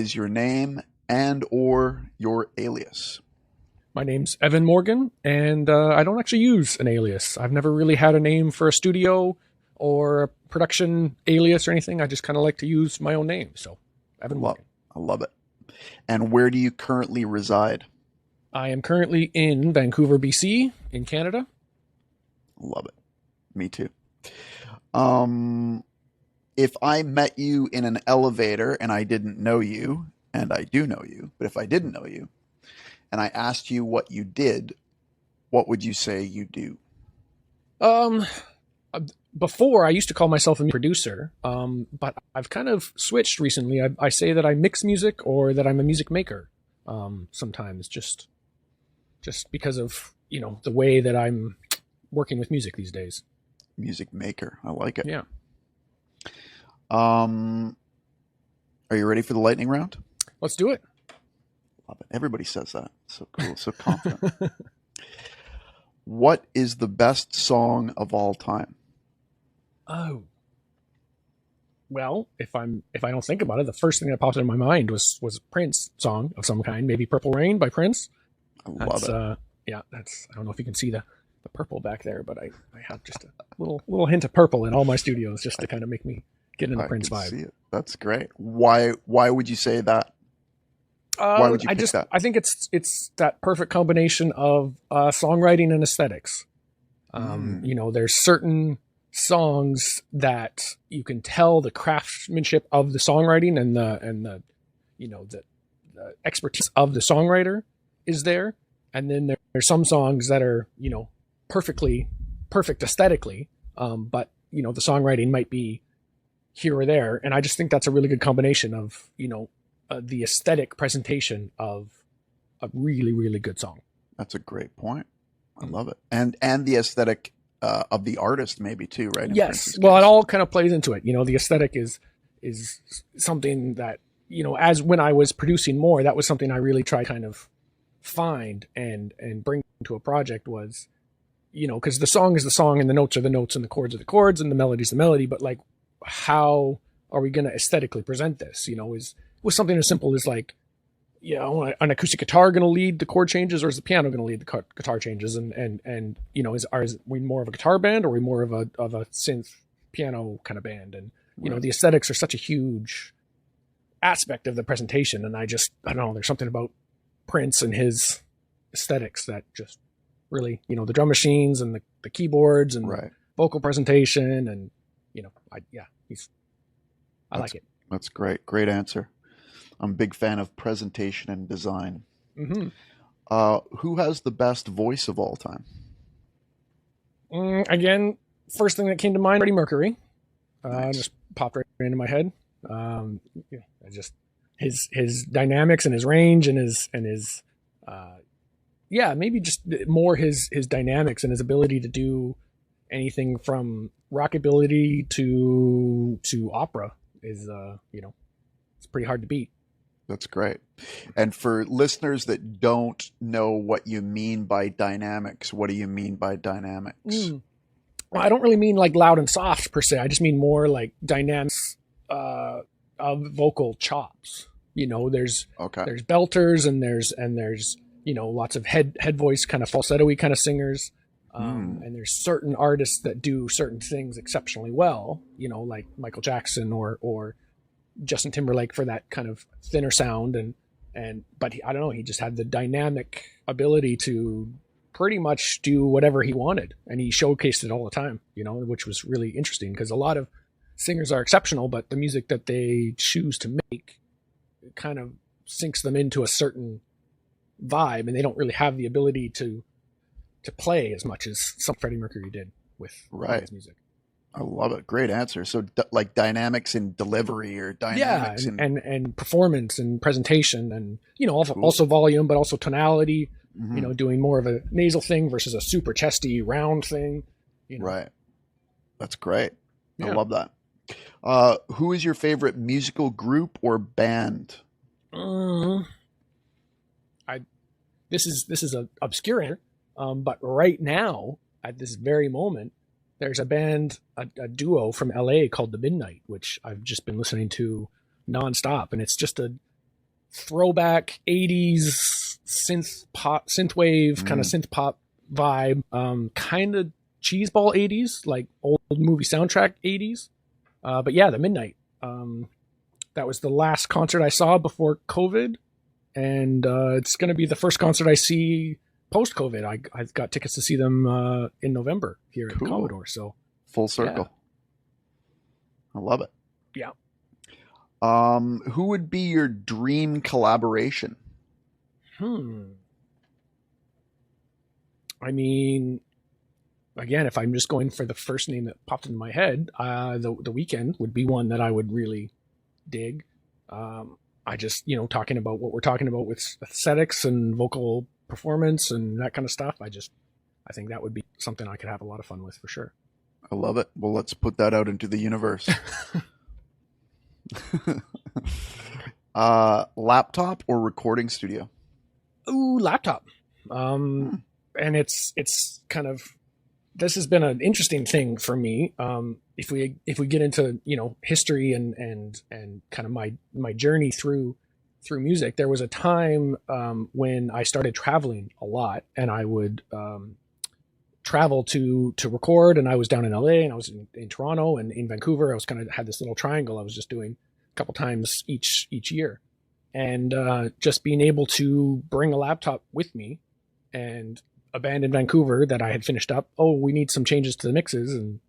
is your name and or your alias? My name's Evan Morgan, and I don't actually use an alias. I've never really had a name for a studio or a production alias or anything. I just kind of like to use my own name. So, Evan Morgan. I love it. And where do you currently reside? I am currently in Vancouver, BC, in Canada. Love it. Me too. If I met you in an elevator and I didn't know you, and I do know you, but if I didn't know you, and I asked you what you did, what would you say you do? Before I used to call myself a producer, but I've kind of switched recently. I say that I mix music or that I'm a music maker. Sometimes just because of, the way that I'm working with music these days. Music maker. I like it. Yeah. Are you ready for the lightning round? Let's do it. Love it. Everybody says that. So cool. So confident. What is the best song of all time? Oh. Well, if I don't think about it, the first thing that popped into my mind was a Prince song of some kind, maybe Purple Rain by Prince. I love it. I don't know if you can see the purple back there, but I have just a little hint of purple in all my studios just to kind of make me get in the Prince vibe. See it. That's great. Why would you say that? Why would you pick that? I think it's that perfect combination of songwriting and aesthetics. There's certain songs that you can tell the craftsmanship of the songwriting and the expertise of the songwriter is there. And then there's some songs that are, perfect aesthetically. But the songwriting might be here or there. And I just think that's a really good combination of, the aesthetic presentation of a really, really good song. That's a great point. I love it. And the aesthetic of the artist maybe too, right? Yes. Well, it all kind of plays into it. The aesthetic is something that, as when I was producing more, that was something I really tried to kind of find and bring to a project was, because the song is the song and the notes are the notes and the chords are the chords and the melody is the melody. But like, how are we going to aesthetically present this? Was something as simple as like, an acoustic guitar going to lead the chord changes, or is the piano going to lead the guitar changes? And is we more of a guitar band, or are we more of a synth piano kind of band? And Right. The aesthetics are such a huge aspect of the presentation. And I don't know, there's something about Prince and his aesthetics that just really, the drum machines and the keyboards and Right. vocal presentation, and I like it. That's great. Great answer. I'm a big fan of presentation and design. Mm-hmm. Who has the best voice of all time? Again, first thing that came to mind, Freddie Mercury. Nice. Just popped right into my head. His dynamics and his range and his maybe just more his dynamics and his ability to do anything from rockabilly to opera is it's pretty hard to beat. That's great. And for listeners that don't know what you mean by dynamics, what do you mean by dynamics? Well, I don't really mean like loud and soft per se. I just mean more like dynamics of vocal chops. There's belters and there's lots of head voice kind of falsetto-y kind of singers. And there's certain artists that do certain things exceptionally well, like Michael Jackson or Justin Timberlake for that kind of thinner sound. But I don't know, he just had the dynamic ability to pretty much do whatever he wanted. And he showcased it all the time, which was really interesting because a lot of singers are exceptional, but the music that they choose to make kind of sinks them into a certain vibe, and they don't really have the ability to play as much as some Freddie Mercury did with his music. I love it. Great answer. So like dynamics in delivery or dynamics and performance and presentation and, also, Cool. also volume, but also tonality, Mm-hmm. Doing more of a nasal thing versus a super chesty round thing. Right. That's great. Yeah. I love that. Who is your favorite musical group or band? This is an obscure answer, but right now at this very moment, there's a band, a duo from LA called The Midnight, which I've just been listening to nonstop, and it's just throwback 80s synthwave, kind of synth pop vibe, kind of cheeseball 80s, like old movie soundtrack 80s. But yeah, the Midnight. That was the last concert I saw before COVID, and it's going to be the first concert I see post-COVID. I've got tickets to see them in November here at the Commodore. So full circle. Yeah. I love it. Yeah. Who would be your dream collaboration? I mean, again, if I'm just going for the first name that popped into my head, the Weeknd would be one that I would really dig. I just, talking about what we're talking about with aesthetics and vocal performance and that kind of stuff, I think that would be something I could have a lot of fun with for sure. I love it. Well, let's put that out into the universe. Laptop or recording studio? Ooh, laptop. And it's kind of, this has been an interesting thing for me. If we get into, history and kind of my journey through music, there was a time when I started traveling a lot, and I would travel to record, and I was down in LA, and I was in Toronto, and in Vancouver. I was kind of had this little triangle I was just doing a couple times each year, and just being able to bring a laptop with me, and a band in Vancouver that I had finished up. Oh, we need some changes to the mixes, and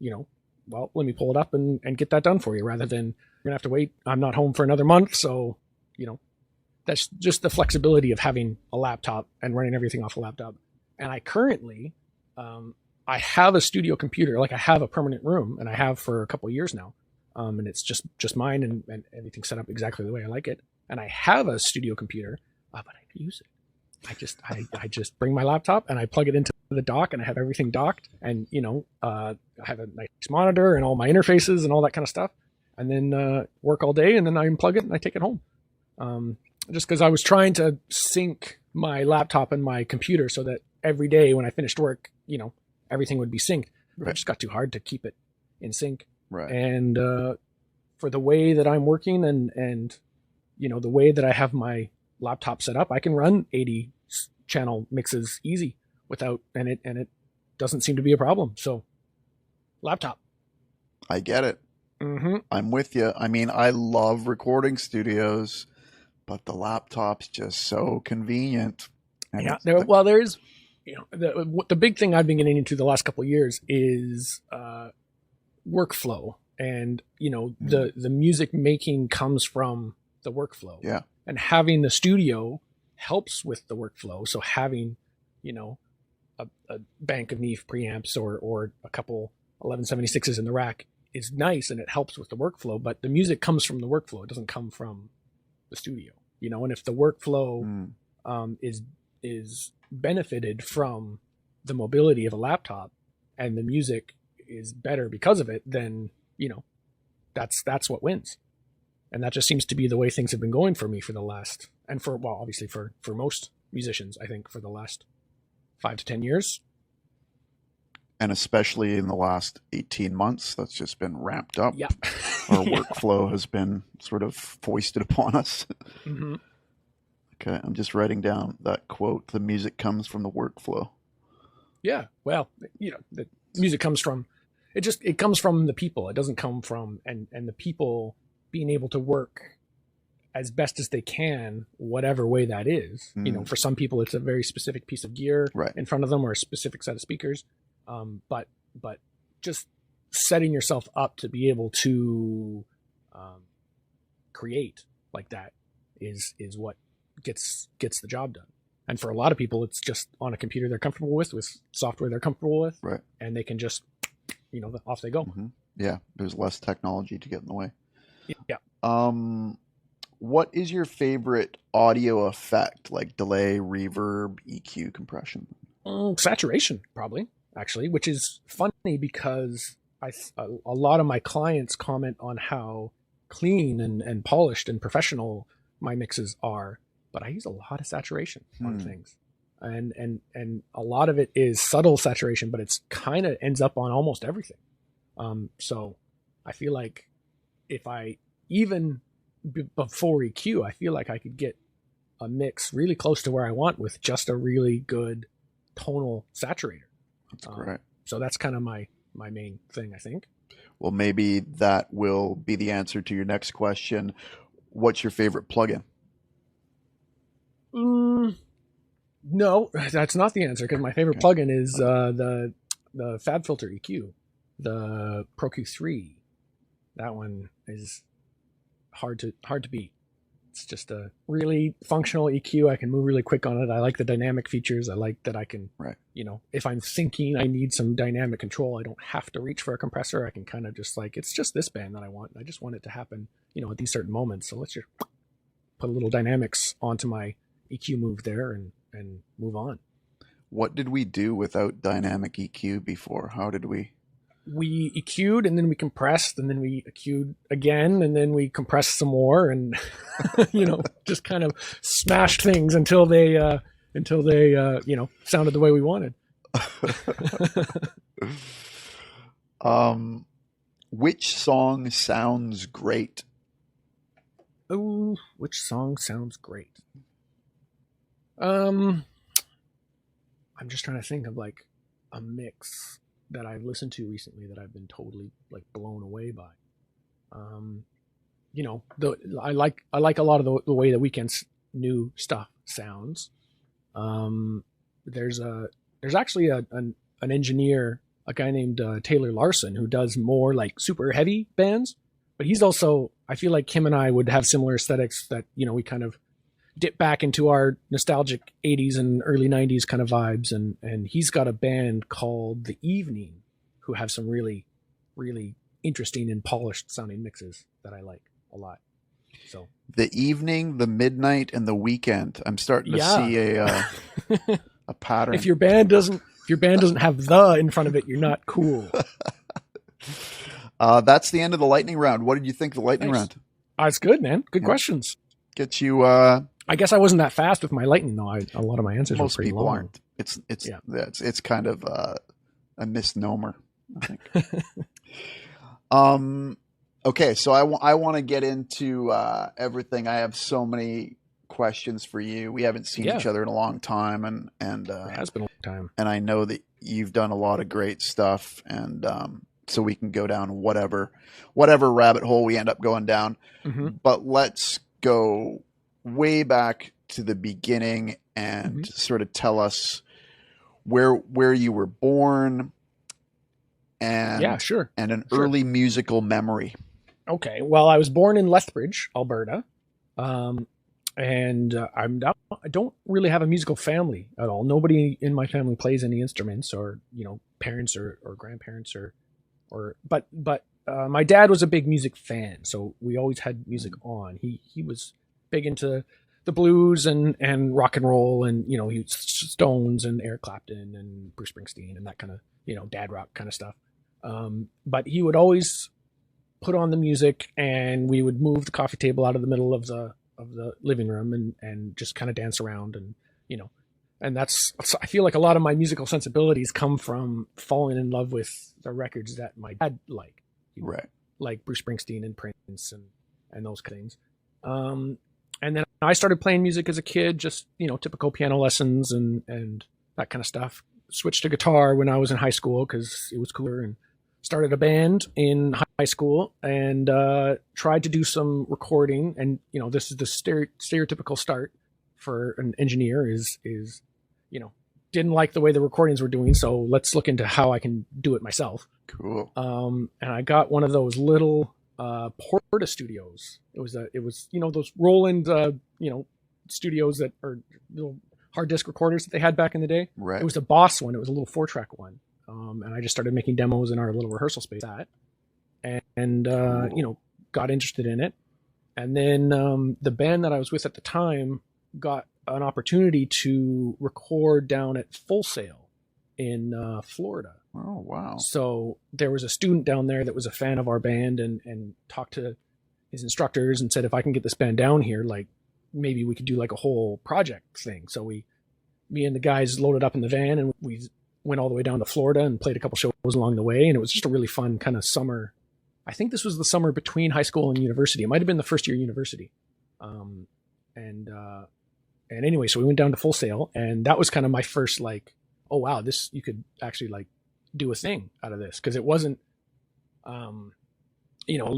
well, let me pull it up and get that done for you, rather than you're gonna have to wait. I'm not home for another month, so that's just the flexibility of having a laptop and running everything off a laptop. And I currently, I have a studio computer, like I have a permanent room, and I have for a couple of years now. And it's just mine, and everything's set up exactly the way I like it. And I have a studio computer, but I don't use it. I just bring my laptop and I plug it into the dock, and I have everything docked, and I have a nice monitor and all my interfaces and all that kind of stuff, and then work all day, and then I unplug it and I take it home. Just because I was trying to sync my laptop and my computer so that every day when I finished work, everything would be synced. Right. It just got too hard to keep it in sync. Right. And for the way that I'm working and the way that I have my laptop set up, I can run 80 channel mixes easy without, and it doesn't seem to be a problem. So laptop. I get it. Mm-hmm. I'm with you. I mean, I love recording studios, but the laptop's just so convenient. And yeah. There's, the big thing I've been getting into the last couple of years is workflow, and the music making comes from the workflow. Yeah. And having the studio helps with the workflow. So having, a bank of Neve preamps or a couple 1176s in the rack is nice, and it helps with the workflow, but the music comes from the workflow. It doesn't come from the studio, and if the workflow is benefited from the mobility of a laptop, and the music is better because of it, then that's what wins. And that just seems to be the way things have been going for me for the last, and obviously for most musicians, I think, for the last 5 to 10 years. And especially in the last 18 months, that's just been ramped up. Yeah. Our workflow has been sort of foisted upon us. Mm-hmm. Okay, I'm just writing down that quote. The music comes from the workflow. Yeah, well, the music comes from, it comes from the people. It doesn't come from, and the people being able to work as best as they can, whatever way that is. For some people, it's a very specific piece of gear in front of them, or a specific set of speakers. But just setting yourself up to be able to create like that is what gets the job done. And for a lot of people, it's just on a computer they're comfortable with software they're comfortable with, right? And they can just, off they go. Mm-hmm. Yeah, there's less technology to get in the way. Yeah. What is your favorite audio effect, like delay, reverb, EQ, compression? Saturation, probably, actually, which is funny because a lot of my clients comment on how clean and polished and professional my mixes are, but I use a lot of saturation on things. And a lot of it is subtle saturation, but it's kind of ends up on almost everything. So I feel like if I, even before EQ, I feel like I could get a mix really close to where I want with just a really good tonal saturator. That's great. So that's kind of my main thing, I think. Well, maybe that will be the answer to your next question. What's your favorite plugin? No, that's not the answer, because my favorite plugin is the FabFilter EQ, the Pro Q3. That one is hard to beat. It's just a really functional EQ. I can move really quick on it. I like the dynamic features. I like that I can, if I'm thinking I need some dynamic control, I don't have to reach for a compressor. I can kind of just it's just this band that I want. I just want it to happen, at these certain moments. So let's just put a little dynamics onto my EQ move there and move on. What did we do without dynamic EQ before? How did we? We EQ'd, and then we compressed, and then we EQ'd again, and then we compressed some more, and just kind of smashed things until they sounded the way we wanted. Which song sounds great? Oh, which song sounds great? I'm just trying to think of like a mix that I've listened to recently that I've been totally like blown away by. I like a lot of the way the Weeknd's new stuff sounds. There's actually an engineer, a guy named Taylor Larson, who does more like super heavy bands, but he's also, I feel like him and I would have similar aesthetics that, we kind of dip back into our nostalgic 80s and early 90s kind of vibes, and he's got a band called The Evening who have some really, really interesting and polished sounding mixes that I like a lot. So The Evening, The Midnight, and The Weeknd. I'm starting to see a pattern. If your band doesn't have the in front of it, you're not cool. That's the end of the lightning round. What did you think of the lightning round? It's good, man. Good questions. Gets you I guess I wasn't that fast with my lightning, though. A lot of my answers were pretty long. Most people aren't. It's kind of a misnomer, I think. Okay, so I want to get into everything. I have so many questions for you. We haven't seen each other in a long time, and it has been a long time. And I know that you've done a lot of great stuff, and so we can go down whatever rabbit hole we end up going down. Mm-hmm. But let's go way back to the beginning and sort of tell us where you were born and and an early musical memory. Okay, well, I was born in Lethbridge, Alberta, and I don't really have a musical family at all. Nobody in my family plays any instruments, or parents or grandparents but my dad was a big music fan, so we always had music on. He was big into the blues and rock and roll, and he was Stones and Eric Clapton and Bruce Springsteen and that kind of dad rock kind of stuff. But he would always put on the music, and we would move the coffee table out of the middle of the living room and just kind of dance around, and and that's, I feel like a lot of my musical sensibilities come from falling in love with the records that my dad liked, right? Like Bruce Springsteen and Prince and those things. And then I started playing music as a kid, just, typical piano lessons and that kind of stuff. Switched to guitar when I was in high school because it was cooler, and started a band in high school and tried to do some recording. And, this is the stereotypical start for an engineer is, didn't like the way the recordings were doing. So let's look into how I can do it myself. Cool. And I got one of those little Porta studios. It was those Roland studios that are little hard disk recorders that they had back in the day. Right. It was a Boss one. It was a little 4-track one. And I just started making demos in our little rehearsal space and got interested in it. And then the band that I was with at the time got an opportunity to record down at Full Sail in Florida. Oh, wow. So there was a student down there that was a fan of our band and talked to his instructors and said, if I can get this band down here, like maybe we could do like a whole project thing. So me and the guys loaded up in the van and we went all the way down to Florida and played a couple shows along the way. And it was just a really fun kind of summer. I think this was the summer between high school and university. It might've been the first year of university. And anyway, so we went down to Full Sail, and that was kind of my first like, oh wow, this, you could actually like do a thing out of this, because it wasn't, you know, a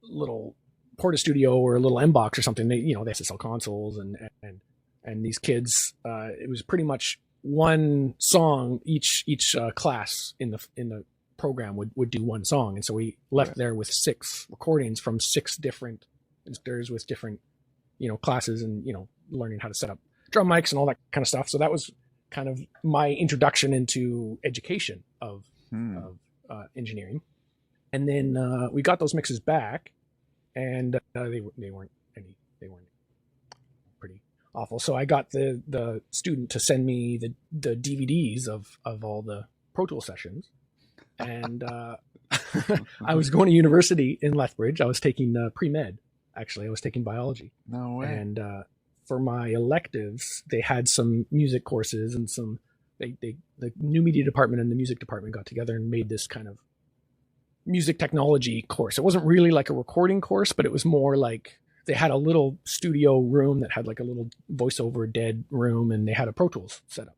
little Porta Studio or a little M box or something. They, you know, they have to sell consoles, and these kids, it was pretty much one song each class in the program would do one song, and so we left there with 6 recordings from 6 different instructors with different, you know, classes, and you know, learning how to set up drum mics and all that kind of stuff. So that was kind of my introduction into education of engineering. And then we got those mixes back, and they weren't pretty awful. So I got the student to send me the DVDs of all the Pro Tool sessions, and I was going to university in Lethbridge. I was taking pre-med. Actually, I was taking biology. No way. And for my electives, they had some music courses, and some the new media department and the music department got together and made this kind of music technology course. It wasn't really like a recording course, but it was more like they had a little studio room that had like a little voiceover dead room, and they had a Pro Tools set up.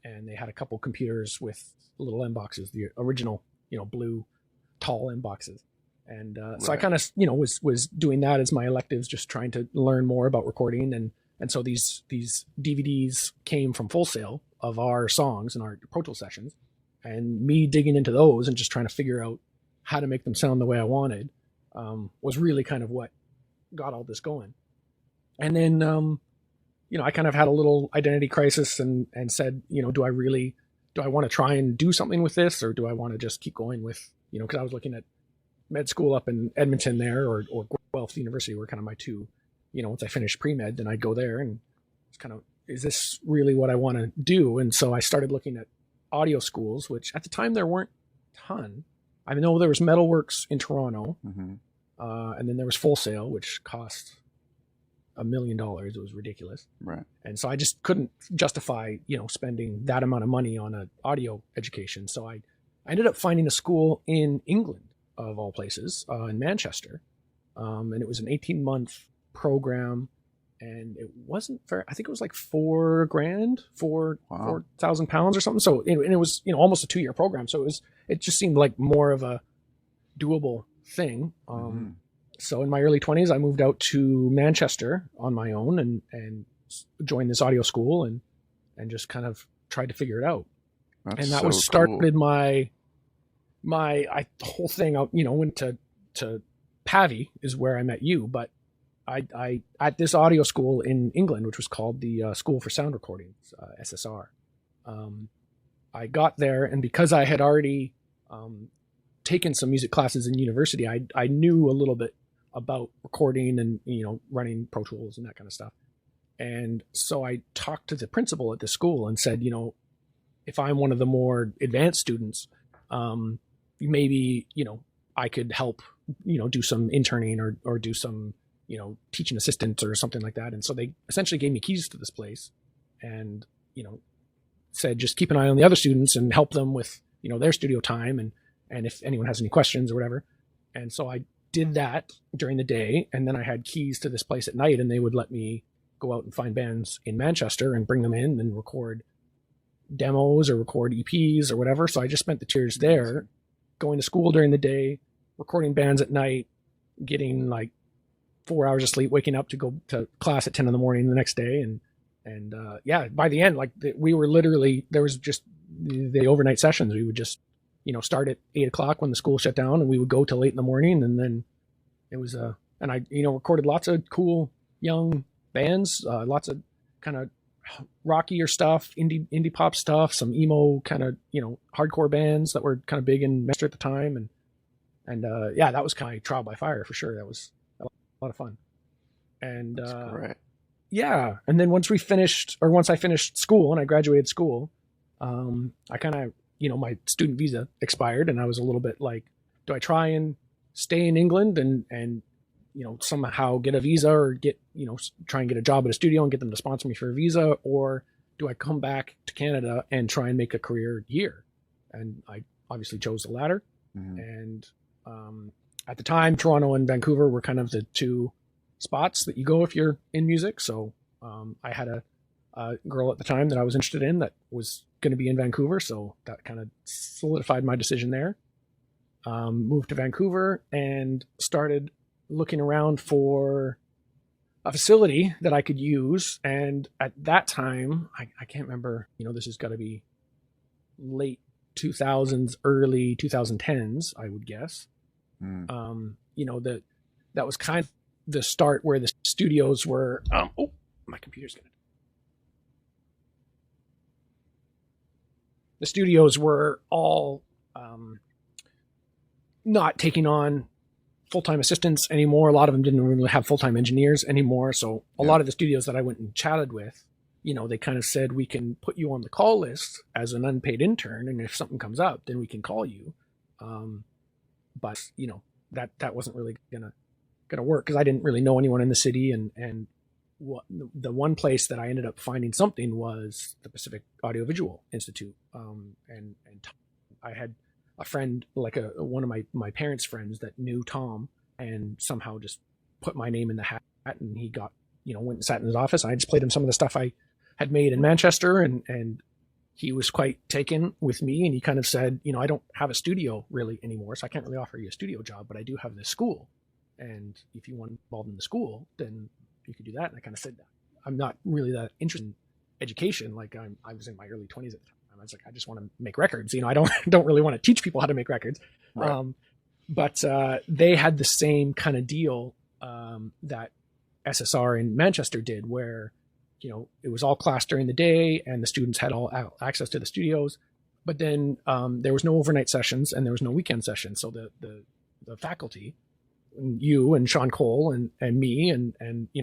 And they had a couple computers with little M boxes, the original, you know, blue tall M boxes. And so I kind of, you know, was doing that as my electives, just trying to learn more about recording. And so these DVDs came from Full Sail of our songs and our Pro Tool sessions, and me digging into those and just trying to figure out how to make them sound the way I wanted was really kind of what got all this going. And then, you know, I kind of had a little identity crisis and said, you know, do I want to try and do something with this, or do I want to just keep going with, you know, because I was looking at med school up in Edmonton there, or Guelph University were kind of my two, you know, once I finished pre-med, then I'd go there, and it's kind of, is this really what I want to do? And so I started looking at audio schools, which at the time there weren't a ton. I know there was Metalworks in Toronto, and then there was Full Sail, which cost $1 million. It was ridiculous. Right. And so I just couldn't justify, you know, spending that amount of money on an audio education. So I ended up finding a school in England, of all places, in Manchester. And it was an 18-month program, and it wasn't fair. I think it was like $4,000, £4,000 or something. So it was, you know, almost a 2-year program. So it just seemed like more of a doable thing. So in my early 20s, I moved out to Manchester on my own and joined this audio school and just kind of tried to figure it out. That's and that so was started cool. the whole thing. I, you know, went to Pavy is where I met you, but I at this audio school in England, which was called the School for Sound Recording, SSR. I got there, and because I had already taken some music classes in university, I knew a little bit about recording and, you know, running Pro Tools and that kind of stuff. And so I talked to the principal at the school and said, you know, if I'm one of the more advanced students, maybe, you know, I could help, you know, do some interning or do some, you know, teaching assistants or something like that. And so they essentially gave me keys to this place and, you know, said, just keep an eye on the other students and help them with, you know, their studio time. And if anyone has any questions or whatever. And so I did that during the day. And then I had keys to this place at night, and they would let me go out and find bands in Manchester and bring them in and record demos or record EPs or whatever. So I just spent the 2 years there, going to school during the day, recording bands at night, getting like 4 hours of sleep, waking up to go to class at 10 in the morning the next day. And yeah, by the end, like we were literally, there was just the overnight sessions. We would just, you know, start at 8 o'clock when the school shut down, and we would go till 8 in the morning. And then it was, and I, you know, recorded lots of cool young bands, lots of kind of rockier stuff, indie pop stuff, some emo kind of, you know, hardcore bands that were kind of big in Manchester at the time. And yeah, that was kind of trial by fire for sure. That was a lot of fun. And That's great. Yeah. And then once I finished school and I graduated school, I kind of, you know, my student visa expired, and I was a little bit like, do I try and stay in England and, you know, somehow get a visa or get, you know, try and get a job at a studio and get them to sponsor me for a visa? Or do I come back to Canada and try and make a career here? And I obviously chose the latter. And at the time, Toronto and Vancouver were kind of the two spots that you go if you're in music. So I had a girl at the time that I was interested in that was going to be in Vancouver, so that kind of solidified my decision there. Moved to Vancouver and started looking around for a facility that I could use. And at that time, I can't remember, this has got to be late 2000s, early 2010s, I would guess. That was kind of the start where the studios were, my computer's going to. The studios were all not taking on full-time assistants anymore. A lot of them didn't really have full-time engineers anymore. So a lot of the studios that I went and chatted with, they kind of said, we can put you on the call list as an unpaid intern. And if something comes up, then we can call you. But that wasn't really gonna work because I didn't really know anyone in the city. And the one place that I ended up finding something was the Pacific Audiovisual Institute. And I had a friend, like one of my parents' friends that knew Tom, and somehow just put my name in the hat, and he got, went and sat in his office. And I just played him some of the stuff I had made in Manchester, and he was quite taken with me, and he kind of said, I don't have a studio really anymore, so I can't really offer you a studio job, but I do have this school. And if you want involved in the school, then you could do that. And I kind of said, I'm not really that interested in education. Like I was in my early 20s at the time. I was like, I just want to make records. I don't really want to teach people how to make records. Right. But they had the same kind of deal that SSR in Manchester did, where, it was all class during the day and the students had all access to the studios. But then there was no overnight sessions and there was no weekend sessions. So the faculty, you and Sean Cole and me and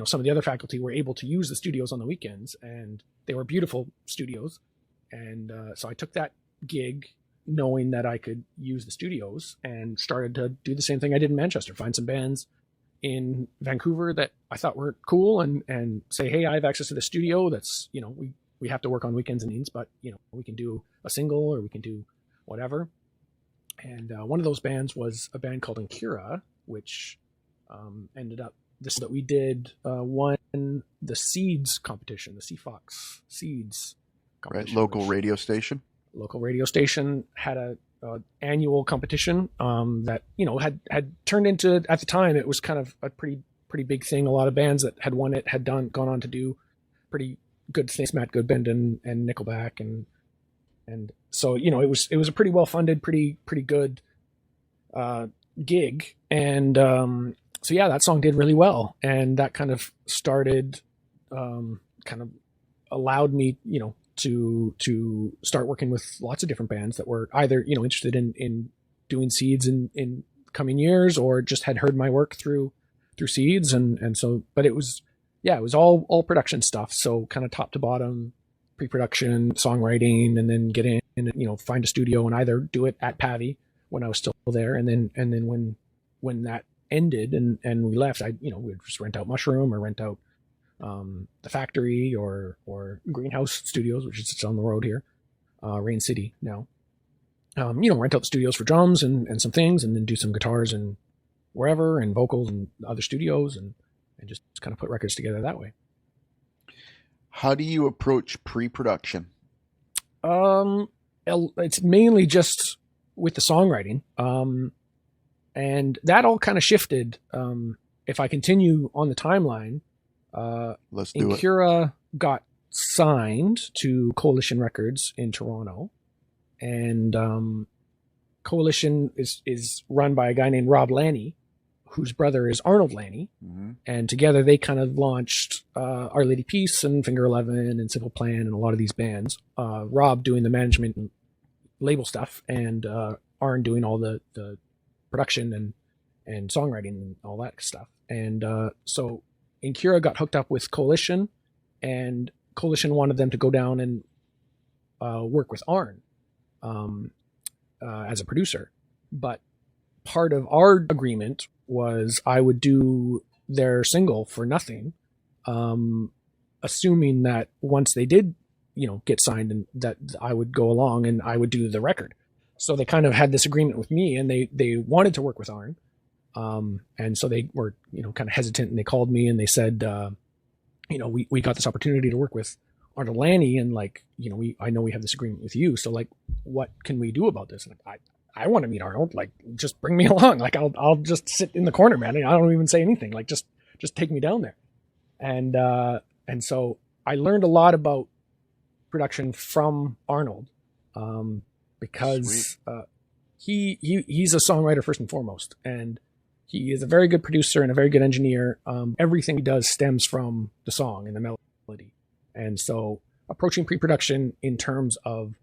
some of the other faculty were able to use the studios on the weekends, and they were beautiful studios. And so I took that gig knowing that I could use the studios, and started to do the same thing I did in Manchester, find some bands in Vancouver that I thought were cool, and say, hey, I have access to the studio. That's, we have to work on weekends and evenings, but we can do a single or we can do whatever. And one of those bands was a band called Incura, which ended up that we did won the Seeds competition, the CFOX Seeds competition. Right, local radio station. Local radio station had a annual competition that had turned into, at the time, it was kind of a pretty big thing. A lot of bands that had won it had gone on to do pretty good things. Matt Goodbend and Nickelback and so it was a pretty well funded, pretty good gig. And so that song did really well, and that kind of started kind of allowed me to start working with lots of different bands that were either interested in doing Seeds in coming years, or just had heard my work through Seeds. And so, but it was all production stuff, so kind of top to bottom, pre-production, songwriting, and then get in and find a studio and either do it at Pavi when I was still there, and then when that ended and we left, we'd just rent out Mushroom or rent out the Factory or Greenhouse Studios, which is on the road here, Rain City now. Rent out the studios for drums and some things, and then do some guitars and wherever, and vocals and other studios, and just kind of put records together that way. How do you approach pre-production? It's mainly just with the songwriting. And that all kind of shifted. If I continue on the timeline, let's do it. Incura got signed to Coalition Records in Toronto, and Coalition is run by a guy named Rob Lanny, whose brother is Arnold Lanny. Mm-hmm. And together they kind of launched Our Lady Peace and Finger 11 and Simple Plan and a lot of these bands. Rob doing the management and label stuff, and Arn doing all the production and songwriting and all that stuff. And so Incura got hooked up with Coalition, and Coalition wanted them to go down and work with Arn as a producer. But part of our agreement was I would do their single for nothing, assuming that once they did, get signed, and that I would go along and I would do the record. So they kind of had this agreement with me, and they wanted to work with Arn. And so they were, kind of hesitant, and they called me and they said, we got this opportunity to work with Arnold Lanny, and like, I know we have this agreement with you. So like, what can we do about this? And I want to meet Arnold. Like, just bring me along. Like, I'll just sit in the corner, man. I don't even say anything. Like, just take me down there. And so I learned a lot about production from Arnold, because he's a songwriter first and foremost, and he is a very good producer and a very good engineer. Everything he does stems from the song and the melody. And so approaching pre-production in terms of,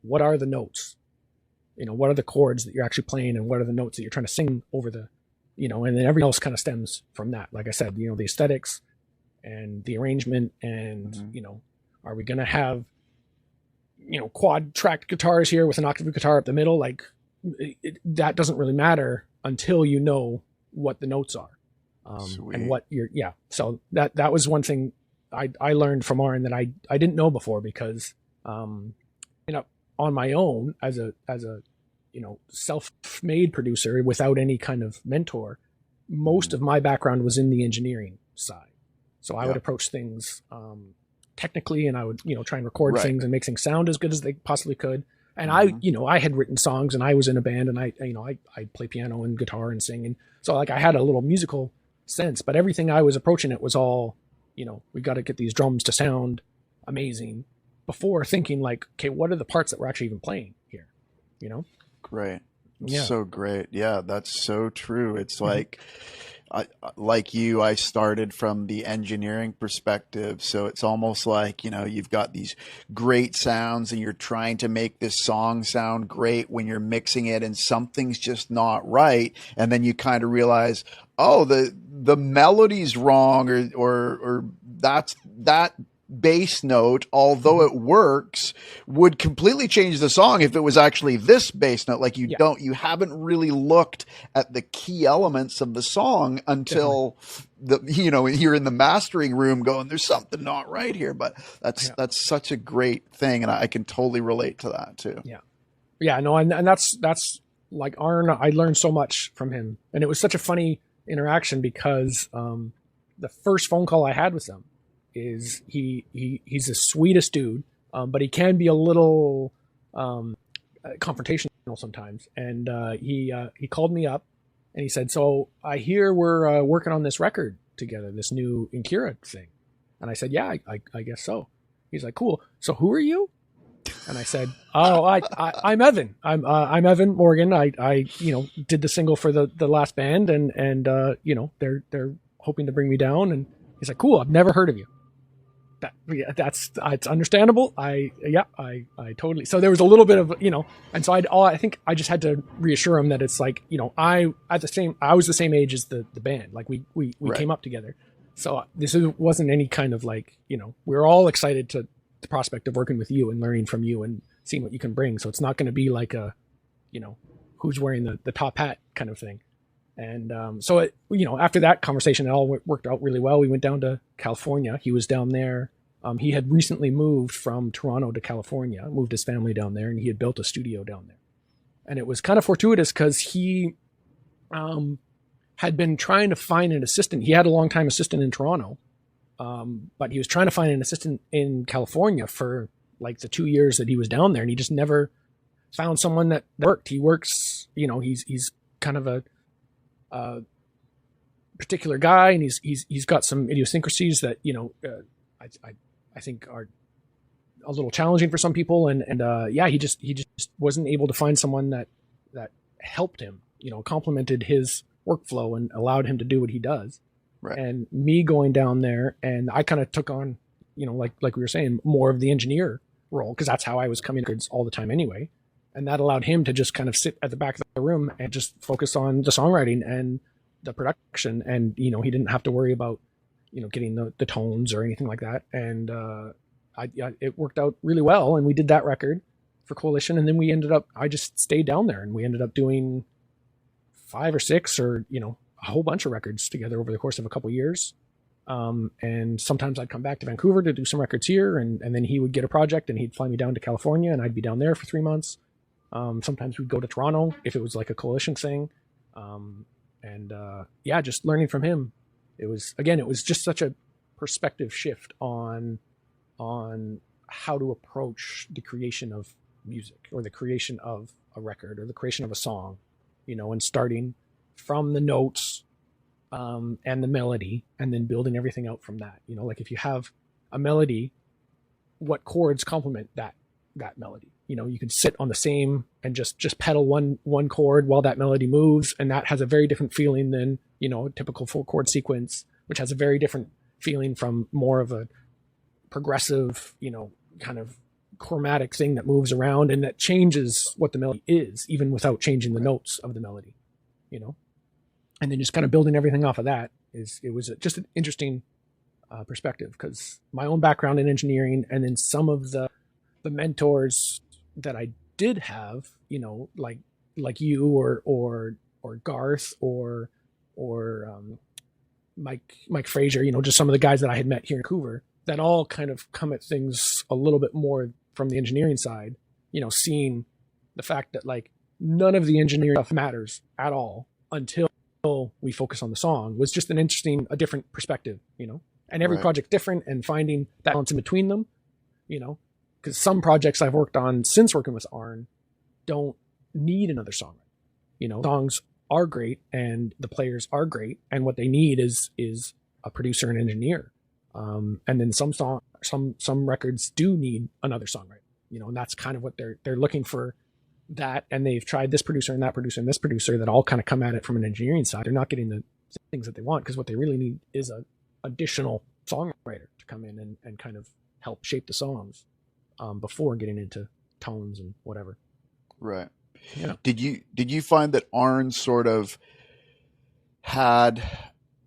what are the notes? What are the chords that you're actually playing, and what are the notes that you're trying to sing over the, and then everything else kind of stems from that. Like I said, the aesthetics and the arrangement, and, are we going to have, quad tracked guitars here with an octave guitar up the middle? Like, that doesn't really matter until you know what the notes are, and what so that was one thing I learned from Arn that I didn't know before, because on my own as a self-made producer without any kind of mentor, most of my background was in the engineering side. So I would approach things technically, and I would try and record things and make things sound as good as they possibly could. And I had written songs, and I was in a band, and I play piano and guitar and sing. And so like I had a little musical sense, but everything I was approaching it was all, we got to get these drums to sound amazing before thinking like, okay, what are the parts that we're actually even playing here? Great. So great. Yeah, that's so true. It's like, like you, I started from the engineering perspective. So it's almost like, you've got these great sounds, and you're trying to make this song sound great when you're mixing it, and something's just not right. And then you kind of realize, oh, the melody's wrong, or that bass note, although it works, would completely change the song if it was actually this bass note. Like, you haven't really looked at the key elements of the song until you're in the mastering room going, there's something not right here. But that's such a great thing, and I can totally relate to that too. No, and that's like Arn. I learned so much from him, and it was such a funny interaction, because the first phone call I had with him is he's the sweetest dude, but he can be a little confrontational sometimes. And he called me up, and he said, "So I hear we're working on this record together, this new Inkira thing." And I said, "Yeah, I guess so." He's like, "Cool. So who are you?" And I said, "Oh, I'm Evan. I'm Evan Morgan. I did the single for the last band, and they're hoping to bring me down." And he's like, "Cool. I've never heard of you." It's understandable. I totally. So there was a little bit of, and so I think I just had to reassure him that it's like, I was the same age as the band. Like we came up together. So this wasn't any kind of like, we were all excited to the prospect of working with you and learning from you and seeing what you can bring. So it's not going to be like a, who's wearing the top hat kind of thing. And so after that conversation, it all worked out really well. We went down to California. He was down there. He had recently moved from Toronto to California, moved his family down there, and he had built a studio down there. And it was kind of fortuitous, because he had been trying to find an assistant. He had a longtime assistant in Toronto, but he was trying to find an assistant in California for like the 2 years that he was down there, and he just never found someone that worked. He works, he's kind of a particular guy, and he's got some idiosyncrasies that I think are a little challenging for some people, and he just wasn't able to find someone that helped him, complemented his workflow and allowed him to do what he does. Right. And me going down there, and I kind of took on, like we were saying, more of the engineer role, because that's how I was coming all the time anyway. And that allowed him to just kind of sit at the back of the room and just focus on the songwriting and the production. And, he didn't have to worry about, getting the tones or anything like that. And it worked out really well. And we did that record for Coalition. And then I just stayed down there, and we ended up doing 5 or 6 or, a whole bunch of records together over the course of a couple of years. And sometimes I'd come back to Vancouver to do some records here. And then he would get a project, and he'd fly me down to California, and I'd be down there for 3 months. Sometimes we'd go to Toronto if it was like a Coalition thing. Just learning from him. It was just such a perspective shift on how to approach the creation of music or the creation of a record or the creation of a song, and starting from the notes and the melody, and then building everything out from that. Like if you have a melody, what chords complement that melody? You can sit on the same and just pedal one chord while that melody moves, and that has a very different feeling than a typical 4-chord sequence, which has a very different feeling from more of a progressive, kind of chromatic thing that moves around and that changes what the melody is, even without changing the notes of the melody, and then just kind of building everything off of that. It was just an interesting perspective, because my own background in engineering, and then some of the mentors that I did have, like you or Garth or Mike Frazier, just some of the guys that I had met here in Vancouver, that all kind of come at things a little bit more from the engineering side, seeing the fact that like none of the engineering stuff matters at all until we focus on the song, was just a different perspective, and every project different, and finding that balance in between them, because some projects I've worked on since working with Arn don't need another songwriter. Songs are great and the players are great, and what they need is a producer and engineer. And then some records do need another songwriter, and that's kind of what they're looking for, that, and they've tried this producer and that producer and this producer that all kind of come at it from an engineering side. They're not getting the things that they want, because what they really need is a additional songwriter to come in and kind of help shape the songs before getting into tones and whatever. Right. Yeah. Did you find that Arn sort of had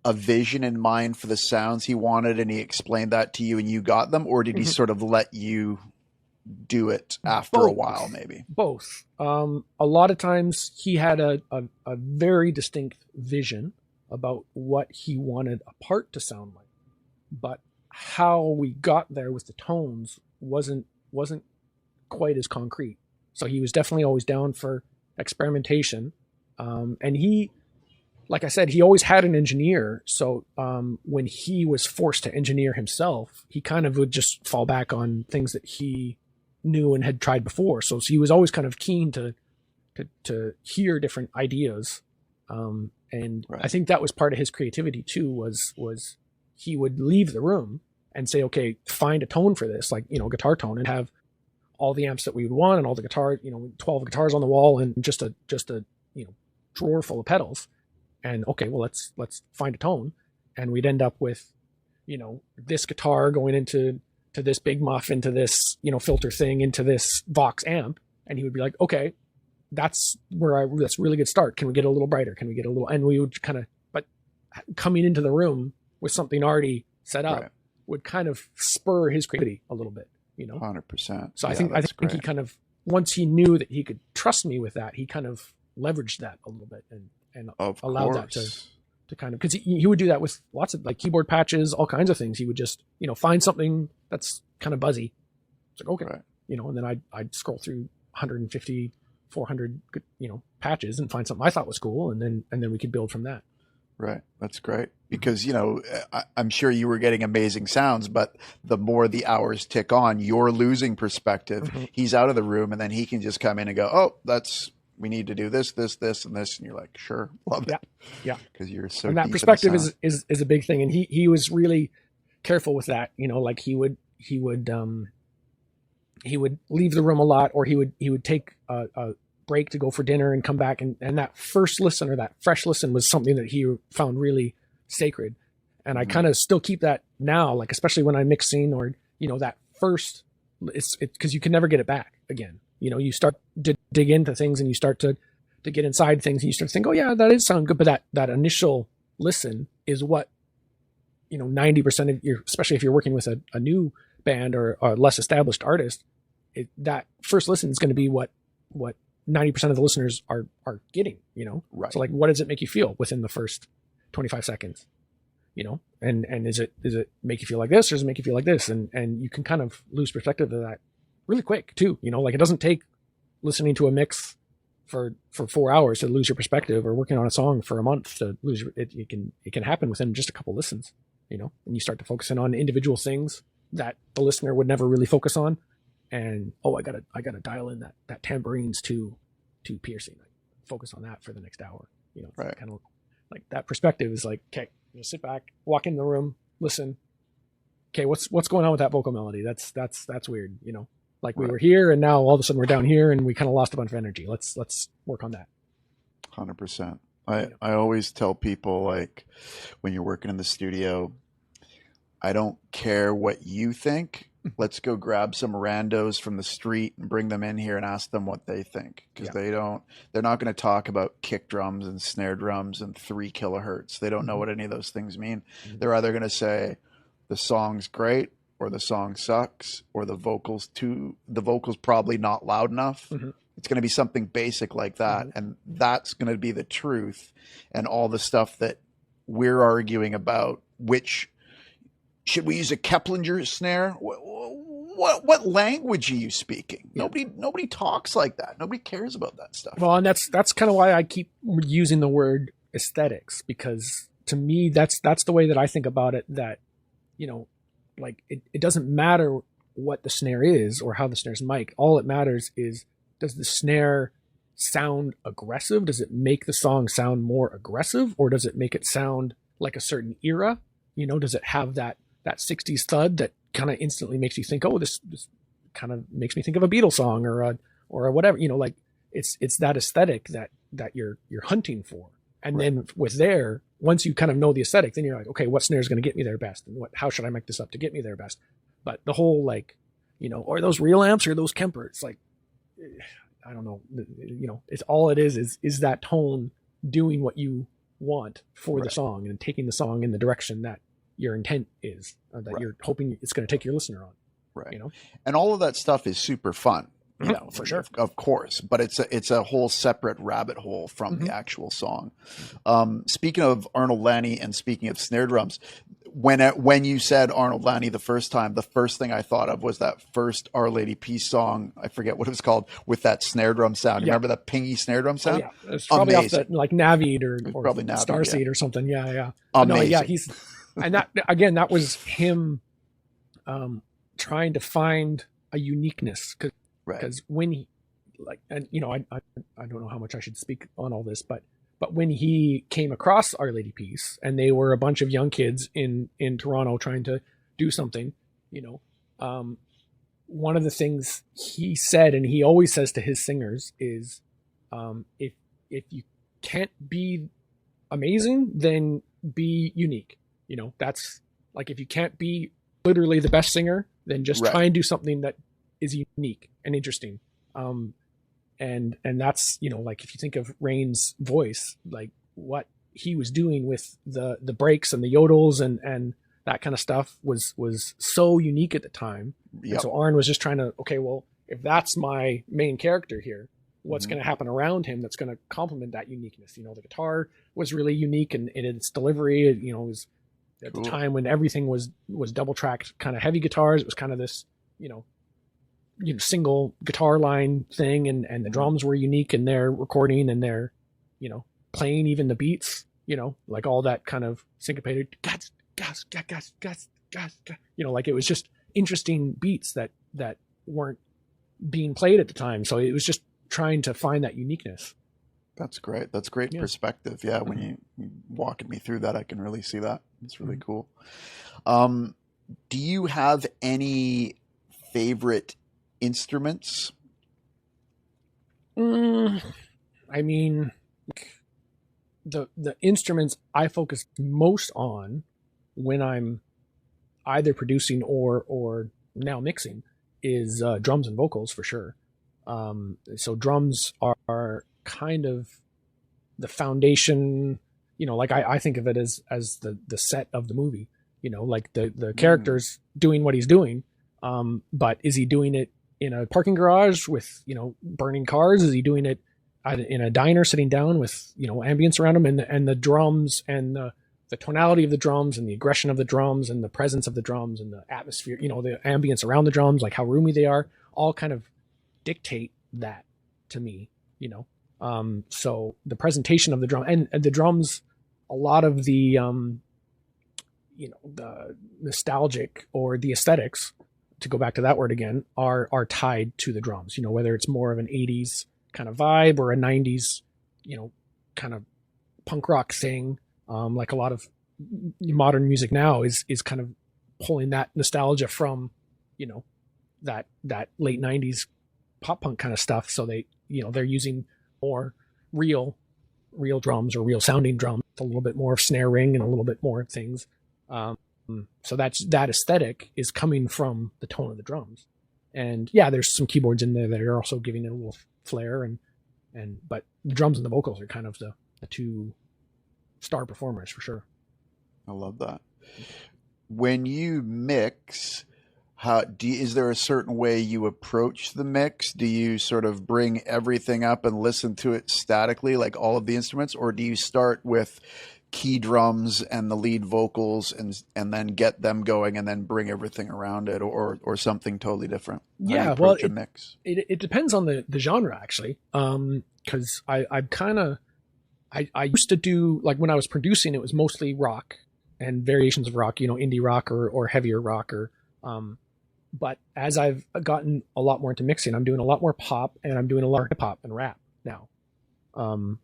a vision in mind for the sounds he wanted, and he explained that to you and you got them, or did he sort of let you do it after a while? Maybe both. A lot of times he had a very distinct vision about what he wanted a part to sound like, but how we got there with the tones wasn't quite as concrete. So he was definitely always down for experimentation, and he, like I said, he always had an engineer. So when he was forced to engineer himself, he kind of would just fall back on things that he knew and had tried before. So he was always kind of keen to hear different ideas. And I think that was part of his creativity too, was he would leave the room and say, okay, find a tone for this, like, guitar tone, and have all the amps that we would want and all the guitar, 12 guitars on the wall and just a drawer full of pedals. And okay, well, let's find a tone. And we'd end up with, this guitar going into this big muff, into this, filter thing, into this Vox amp. And he would be like, okay, that's that's a really good start. Can we get a little brighter? Can we get a little, and we would kind of, but coming into the room with something already set up would kind of spur his creativity a little bit, 100%. So I think he kind of, once he knew that he could trust me with that, he kind of leveraged that a little bit and allowed that to kind of, because he would do that with lots of like keyboard patches, all kinds of things. He would just, find something that's kind of buzzy. It's like, okay, and then I'd scroll through 150, 400, patches and find something I thought was cool. And then we could build from that. Right. That's great. Because, I'm sure you were getting amazing sounds, but the more the hours tick on, you're losing perspective. Mm-hmm. He's out of the room, and then he can just come in and go, oh, we need to do this, this, this, and this. And you're like, sure, love it. Yeah. Because you're so and that perspective is a big thing. And he was really careful with that. Like he would leave the room a lot, or he would take a break to go for dinner and come back. And that first listen, or that fresh listen, was something that he found really sacred. And I kind of still keep that now, like, especially when I'm mixing, or, that first, it's because you can never get it back again. You start to dig into things, and you start to get inside things, and you start to think, oh yeah, that is sound good. But that initial listen is what, 90% of your, especially if you're working with a new band or a less established artist, that first listen is going to be what 90% of the listeners are getting, Right. So like, what does it make you feel within the first 25 seconds, and is it make you feel like this, or does it make you feel like this? And you can kind of lose perspective of that really quick too. Like, it doesn't take listening to a mix for 4 hours to lose your perspective, or working on a song for a month to lose it can happen within just a couple listens. and you start to focus in on individual things that the listener would never really focus on. And, I gotta dial in that tambourine's too piercing. Focus on that for the next hour. Right. Kind of like that perspective is like, okay, sit back, walk in the room, listen. Okay, what's going on with that vocal melody? That's weird. Like we were here and now all of a sudden we're down here and we kind of lost a bunch of energy. Let's work on that. 100%. I always tell people, like, when you're working in the studio, I don't care what you think. Let's go grab some randos from the street and bring them in here and ask them what they think. Because they're not going to talk about kick drums and snare drums and 3 kilohertz. They don't know what any of those things mean. They're either going to say the song's great or the song sucks or the vocals probably not loud enough. It's going to be something basic like that. And that's going to be the truth. And all the stuff that we're arguing about, which should we use a Keplinger snare? What language are you speaking? Nobody talks like that. Nobody cares about that stuff. Well, and that's kind of why I keep using the word aesthetics, because to me, that's the way that I think about it, that, like it doesn't matter what the snare is or how the snare's mic. All it matters is, does the snare sound aggressive? Does it make the song sound more aggressive, or does it make it sound like a certain era? Does it have that 60s thud that kind of instantly makes you think, oh, this kind of makes me think of a Beatles song or a whatever, like it's that aesthetic that you're hunting for. And then once you kind of know the aesthetic, then you're like, okay, what snare is going to get me there best? And how should I make this up to get me there best? But the whole, like, or those real amps or those Kemper, it's like, I don't know, it's all it is that tone doing what you want for the song and taking the song in the direction that your intent is, or that you're hoping it's going to take your listener on. Right. And all of that stuff is super fun. For sure. Of course, but it's a whole separate rabbit hole from the actual song. Speaking of Arnold Lanni and speaking of snare drums, when you said Arnold Lanni the first time, the first thing I thought of was that first Our Lady Peace song. I forget what it was called, with that snare drum sound. You remember that pingy snare drum sound? Oh, yeah. It's probably off the, like, Navid or probably Navid, Starseed or something. Yeah. Amazing. No, he's, and that was him trying to find a uniqueness, because when he, like, and I don't know how much I should speak on all this, but when he came across Our Lady Peace, and they were a bunch of young kids in Toronto trying to do something, one of the things he said, and he always says to his singers, is if you can't be amazing, then be unique. That's like, if you can't be literally the best singer, then just try and do something that is unique and interesting. And that's, like, if you think of Rain's voice, like what he was doing with the breaks and the yodels and that kind of stuff was so unique at the time. And so Arn was just trying to, okay, well, if that's my main character here, what's going to happen around him that's going to complement that uniqueness? The guitar was really unique in its delivery. It was at the time when everything was double tracked, kind of heavy guitars. It was kind of this, single guitar line thing, and the drums were unique in their recording and their, playing, even the beats, like all that kind of syncopated gas, like it was just interesting beats that weren't being played at the time. So it was just trying to find that uniqueness. That's great. That's great perspective. Yeah. When you walking me through that, I can really see that. It's really cool. Do you have any favorite instruments? I mean, the instruments I focus most on when I'm either producing or now mixing is drums and vocals, for sure. So drums are kind of the foundation, like I think of it as the set of the movie, like the character's doing what he's doing. But is he doing it in a parking garage with, burning cars? Is he doing it in a diner sitting down with, ambience around him, and the drums and the tonality of the drums and the aggression of the drums and the presence of the drums and the atmosphere, the ambience around the drums, like how roomy they are, all kind of dictate that to me, So the presentation of the drum and the drums, a lot of the, the nostalgic or the aesthetics, to go back to that word again, are tied to the drums. Whether it's more of an 80s kind of vibe or a 90s, kind of punk rock thing, like a lot of modern music now is kind of pulling that nostalgia from, that late 90s pop punk kind of stuff. So they're using more real drums or real sounding drums, a little bit more of snare ring and a little bit more things. So that aesthetic is coming from the tone of the drums. And yeah, there's some keyboards in there that are also giving it a little flair, but the drums and the vocals are kind of the two star performers for sure. I love that. When you mix, is there a certain way you approach the mix? Do you sort of bring everything up and listen to it statically, like all of the instruments, or do you start with key drums and the lead vocals and then get them going and then bring everything around it, or something totally different? Yeah, well, it depends on the genre actually. Because I used to do, like when I was producing, it was mostly rock and variations of rock, indie rock or heavier rock but as I've gotten a lot more into mixing, I'm doing a lot more pop and I'm doing a lot of hip hop and rap now,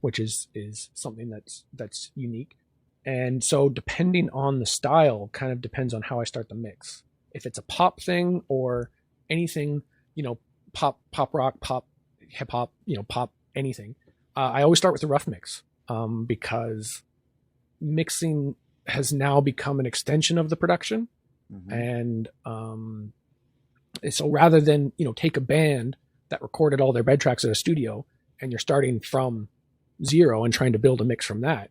which is something that's unique. And so depending on the style kind of depends on how I start the mix. If it's a pop thing or anything, pop rock, pop hip hop, pop anything, I always start with the rough mix, because mixing has now become an extension of the production. Mm-hmm. And so rather than take a band that recorded all their bed tracks at a studio and you're starting from zero and trying to build a mix from that,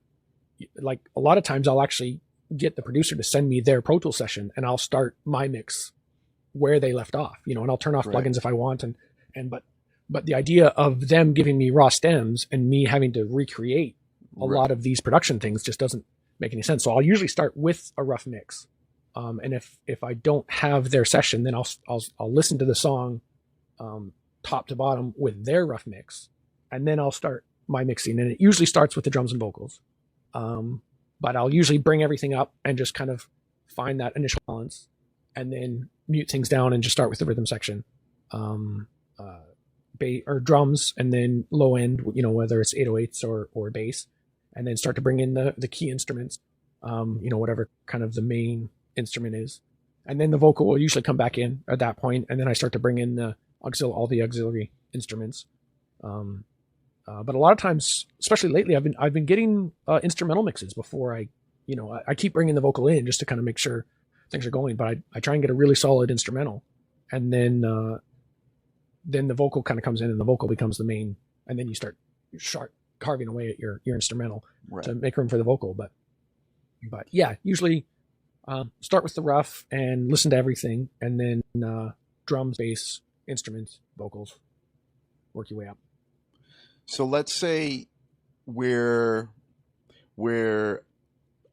like a lot of times I'll actually get the producer to send me their Pro Tools session and I'll start my mix where they left off, and I'll turn off plugins if I want, but the idea of them giving me raw stems and me having to recreate a lot of these production things just doesn't make any sense. So I'll usually start with a rough mix. And if I don't have their session, then I'll listen to the song top to bottom with their rough mix, and then I'll start my mixing. And it usually starts with the drums and vocals. But I'll usually bring everything up and just kind of find that initial balance, and then mute things down and just start with the rhythm section, bass or drums, and then low end, whether it's 808s or bass, and then start to bring in the key instruments, whatever kind of the main instrument is, and then the vocal will usually come back in at that point, and then I start to bring in all the auxiliary instruments. But a lot of times, especially lately, I've been getting instrumental mixes before I keep bringing the vocal in just to kind of make sure things are going. But I try and get a really solid instrumental, and then the vocal kind of comes in, and the vocal becomes the main, and then you start carving away at your instrumental to make room for the vocal. But yeah, usually start with the rough and listen to everything, and then drums, bass, instruments, vocals, work your way up. So let's say we're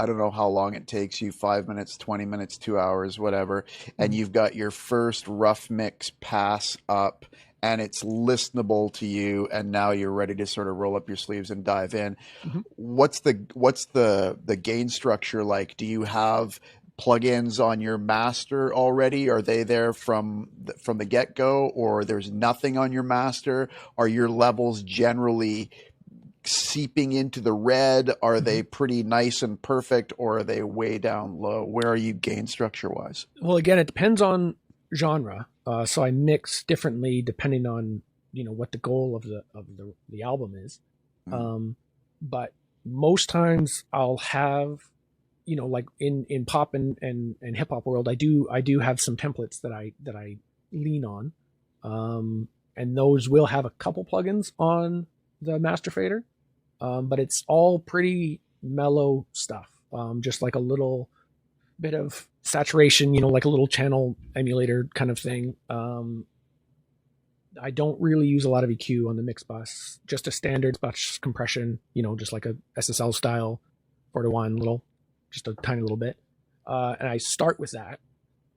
I don't know how long it takes you, 5 minutes, 20 minutes, 2 hours, whatever, and you've got your first rough mix pass up and it's listenable to you, and now you're ready to sort of roll up your sleeves and dive in. Mm-hmm. What's the gain structure like? Do you have plugins on your master already? Are they there from the get-go, or there's nothing on your master? Are your levels generally seeping into the red? Are they pretty nice and perfect, or are they way down low? Where are you gain structure wise? Well, again, it depends on genre. So I mix differently depending on what the goal of the album is. Mm. But most times I'll have like in pop and hip hop world, I do have some templates that I lean on, and those will have a couple plugins on the master fader, but it's all pretty mellow stuff, just like a little bit of saturation, like a little channel emulator kind of thing. I don't really use a lot of EQ on the mix bus, just a standard bus compression, just like a SSL style 4-to-1 just a tiny little bit. And I start with that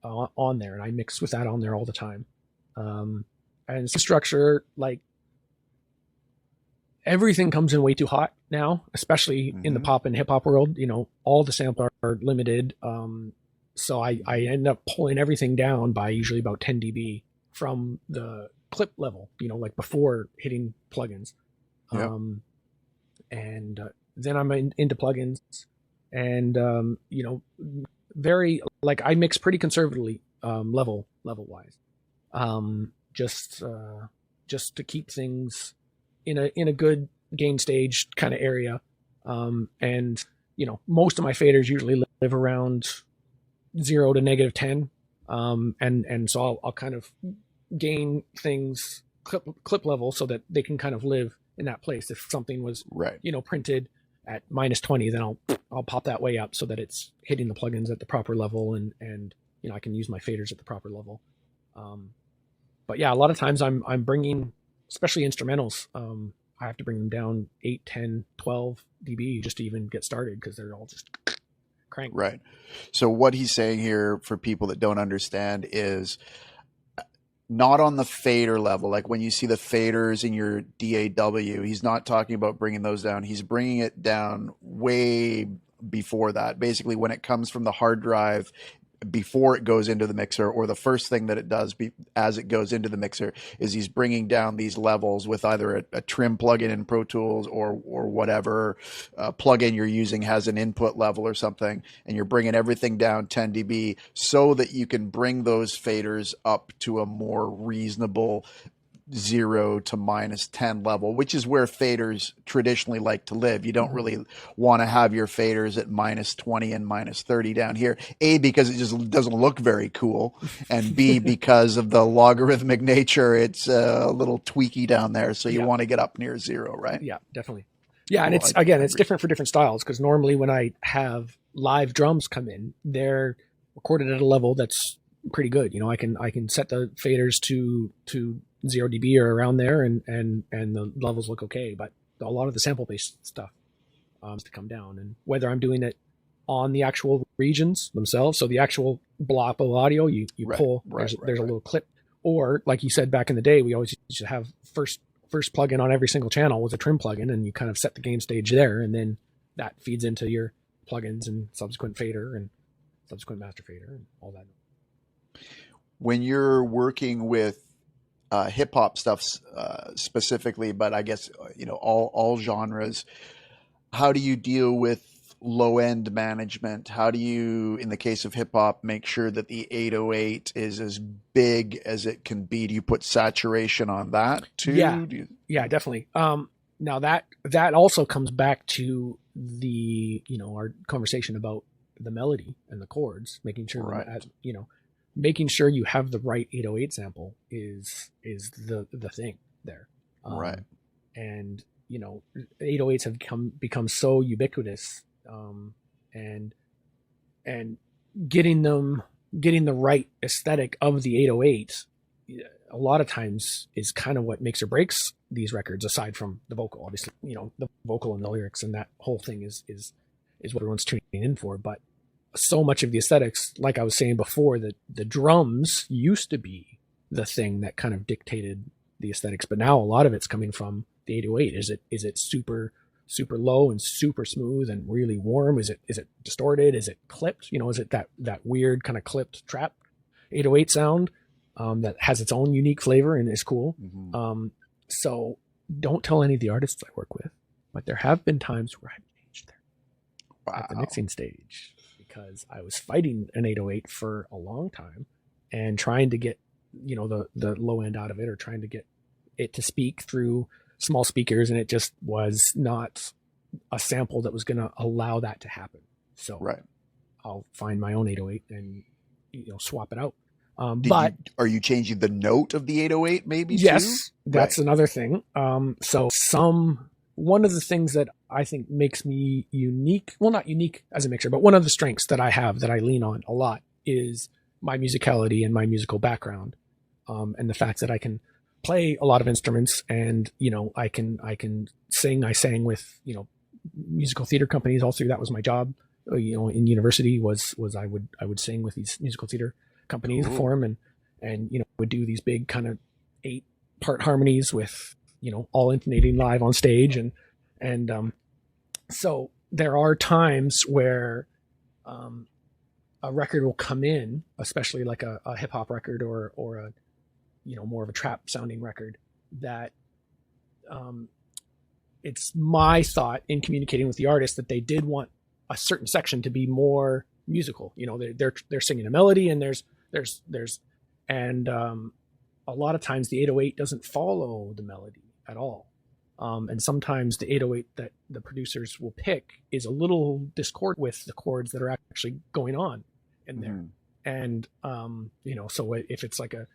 on there, and I mix with that on there all the time. And structure, like everything comes in way too hot now, especially in the pop and hip hop world. You know, all the samples are limited. So I end up pulling everything down by usually about 10 dB from the clip level, you know, like before hitting plugins. Yeah. And then I'm into plugins, and you know, very like I mix pretty conservatively, level wise, just to keep things in a good gain stage kind of area. And you know, most of my faders usually live around 0 to -10, and so I'll kind of gain things clip level so that they can kind of live in that place. If something was you know, printed at -20, then I'll pop that way up so that it's hitting the plugins at the proper level, and you know, I can use my faders at the proper level. But yeah, a lot of times I'm bringing, especially instrumentals, I have to bring them down 8, 10, 12 dB just to even get started, because they're all just cranked. Right. So what he's saying here, for people that don't understand, is not on the fader level. Like when you see the faders in your DAW, he's not talking about bringing those down. He's bringing it down way before that. Basically, when it comes from the hard drive, before it goes into the mixer, or the first thing that it does as it goes into the mixer, is he's bringing down these levels with either a trim plugin in Pro Tools, or whatever plugin you're using has an input level or something, and you're bringing everything down 10 dB so that you can bring those faders up to a more reasonable 0 to -10 level, which is where faders traditionally like to live. You don't really want to have your faders at -20 and -30 down here. A, because it just doesn't look very cool, and B, because of the logarithmic nature, it's a little tweaky down there. So you want to get up near 0, right? Yeah, definitely. Yeah, and it's different for different styles, because normally when I have live drums come in, they're recorded at a level that's pretty good. You know, I can set the faders to 0 dB or around there, and the levels look okay. But a lot of the sample based stuff has to come down, and whether I'm doing it on the actual regions themselves, so the actual block of audio you pull, there's a little clip, or like you said back in the day, we always used to have first plugin on every single channel was a trim plugin, and you kind of set the gain stage there, and then that feeds into your plugins and subsequent fader and subsequent master fader and all that. When you're working with hip hop stuff specifically, but I guess, you know, all genres, how do you deal with low end management? How do you, in the case of hip hop, make sure that the 808 is as big as it can be? Do you put saturation on that too? Yeah, definitely. Now that also comes back to the, you know, our conversation about the melody and the chords, making sure that, you know, making sure you have the right 808 sample is the thing there. And you know, 808s have become so ubiquitous, and getting the right aesthetic of the 808 a lot of times is kind of what makes or breaks these records, aside from the vocal. Obviously, you know, the vocal and the lyrics and that whole thing is what everyone's tuning in for. But so much of the aesthetics, like I was saying before, that the drums used to be the thing that kind of dictated the aesthetics, but now a lot of it's coming from the 808. Is it super low and super smooth and really warm? Is it distorted? Is it clipped? You know, is it that weird kind of clipped trap 808 sound that has its own unique flavor and is cool? So don't tell any of the artists I work with, but there have been times where I've changed there at the mixing stage, because I was fighting an 808 for a long time and trying to get, you know, the low end out of it, or trying to get it to speak through small speakers, and it just was not a sample that was going to allow that to happen. So I'll find my own 808 and, you know, swap it out. Are you changing the note of the 808 maybe? Yes, that's another thing. One of the things that I think makes me unique, well, not unique as a mixer, but one of the strengths that I have that I lean on a lot is my musicality and my musical background, and the fact that I can play a lot of instruments, and, you know, I can sing. I sang with, you know, musical theater companies all through. That was my job, you know, in university was I would sing with these musical theater companies for them, and you know, would do these big kind of 8-part harmonies with all intonating live on stage. And so there are times where a record will come in, especially like a hip hop record or a, more of a trap sounding record, that it's my thought in communicating with the artist that they did want a certain section to be more musical. They're singing a melody, and there's a lot of times the 808 doesn't follow the melody at all. And sometimes the 808 that the producers will pick is a little discord with the chords that are actually going on in there. And, so if it's like a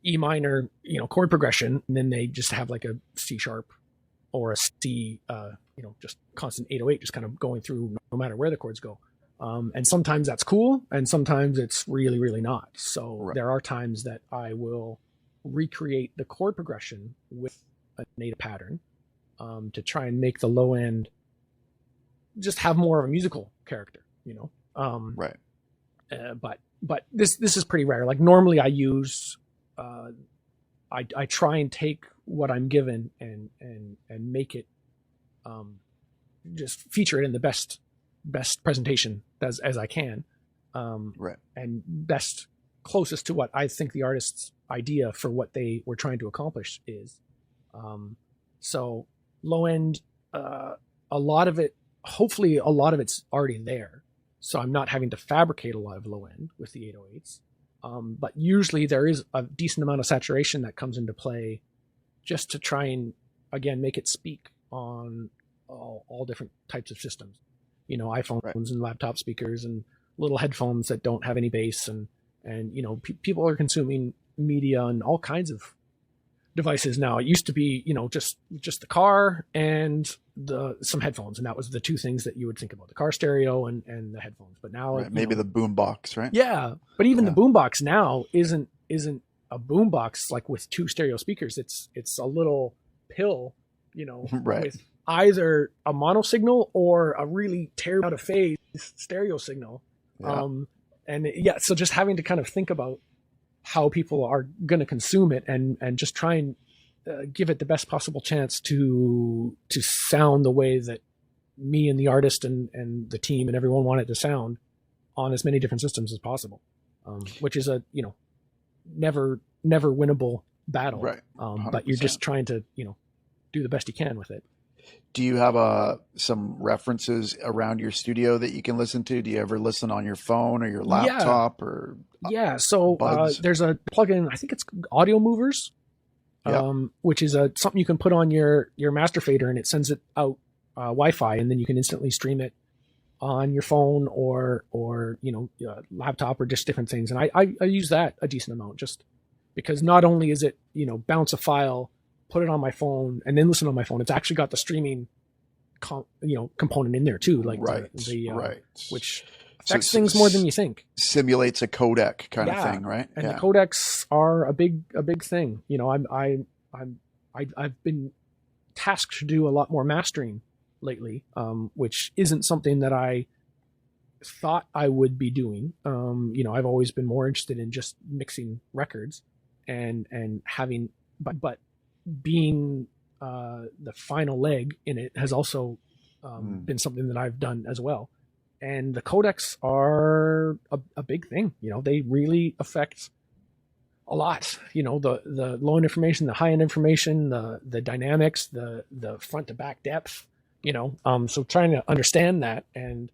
E minor, chord progression, and then they just have like a C sharp or a C, just constant 808, just kind of going through no matter where the chords go. And sometimes that's cool, and sometimes it's really, really not. So There are times that I will recreate the chord progression with a native pattern to try and make the low end just have more of a musical character, But this is pretty rare. Like normally I use, I try and take what I'm given and make it, just feature it in the best presentation as I can. And best closest to what I think the artist's idea for what they were trying to accomplish is. So low end, a lot of it, hopefully a lot of it's already there. So I'm not having to fabricate a lot of low end with the 808s. But usually there is a decent amount of saturation that comes into play just to try and, again, make it speak on all different types of systems. iPhones and laptop speakers and little headphones that don't have any bass. And people are consuming media on all kinds of devices now. It used to be, just the car and some headphones, and that was the two things that you would think about: the car stereo and the headphones. But now maybe the boombox, right? Yeah, but even the boombox now isn't a boombox like with two stereo speakers. It's a little pill, with either a mono signal or a really tear out of phase stereo signal. So just having to kind of think about how people are going to consume it and just try and give it the best possible chance to sound the way that me and the artist and the team and everyone want it to sound on as many different systems as possible, which is a never winnable battle, but you're just trying to do the best you can with it. Do you have some references around your studio that you can listen to? Do you ever listen on your phone or your laptop or? Yeah. So there's a plugin, I think it's Audio Movers, which is something you can put on your master fader, and it sends it out Wi-Fi, and then you can instantly stream it on your phone or laptop or just different things. And I use that a decent amount, just because not only is it, bounce a file, put it on my phone, and then listen on my phone. It's actually got the streaming, component in there too, like which affects things more than you think. Simulates a codec kind of thing, right? And the codecs are a big thing. I've been tasked to do a lot more mastering lately, which isn't something that I thought I would be doing. I've always been more interested in just mixing records and having, but being the final leg in it has also been something that I've done as well. And the codecs are a big thing. They really affect a lot. The low end information, the high end information, the dynamics, the front to back depth. So trying to understand that, and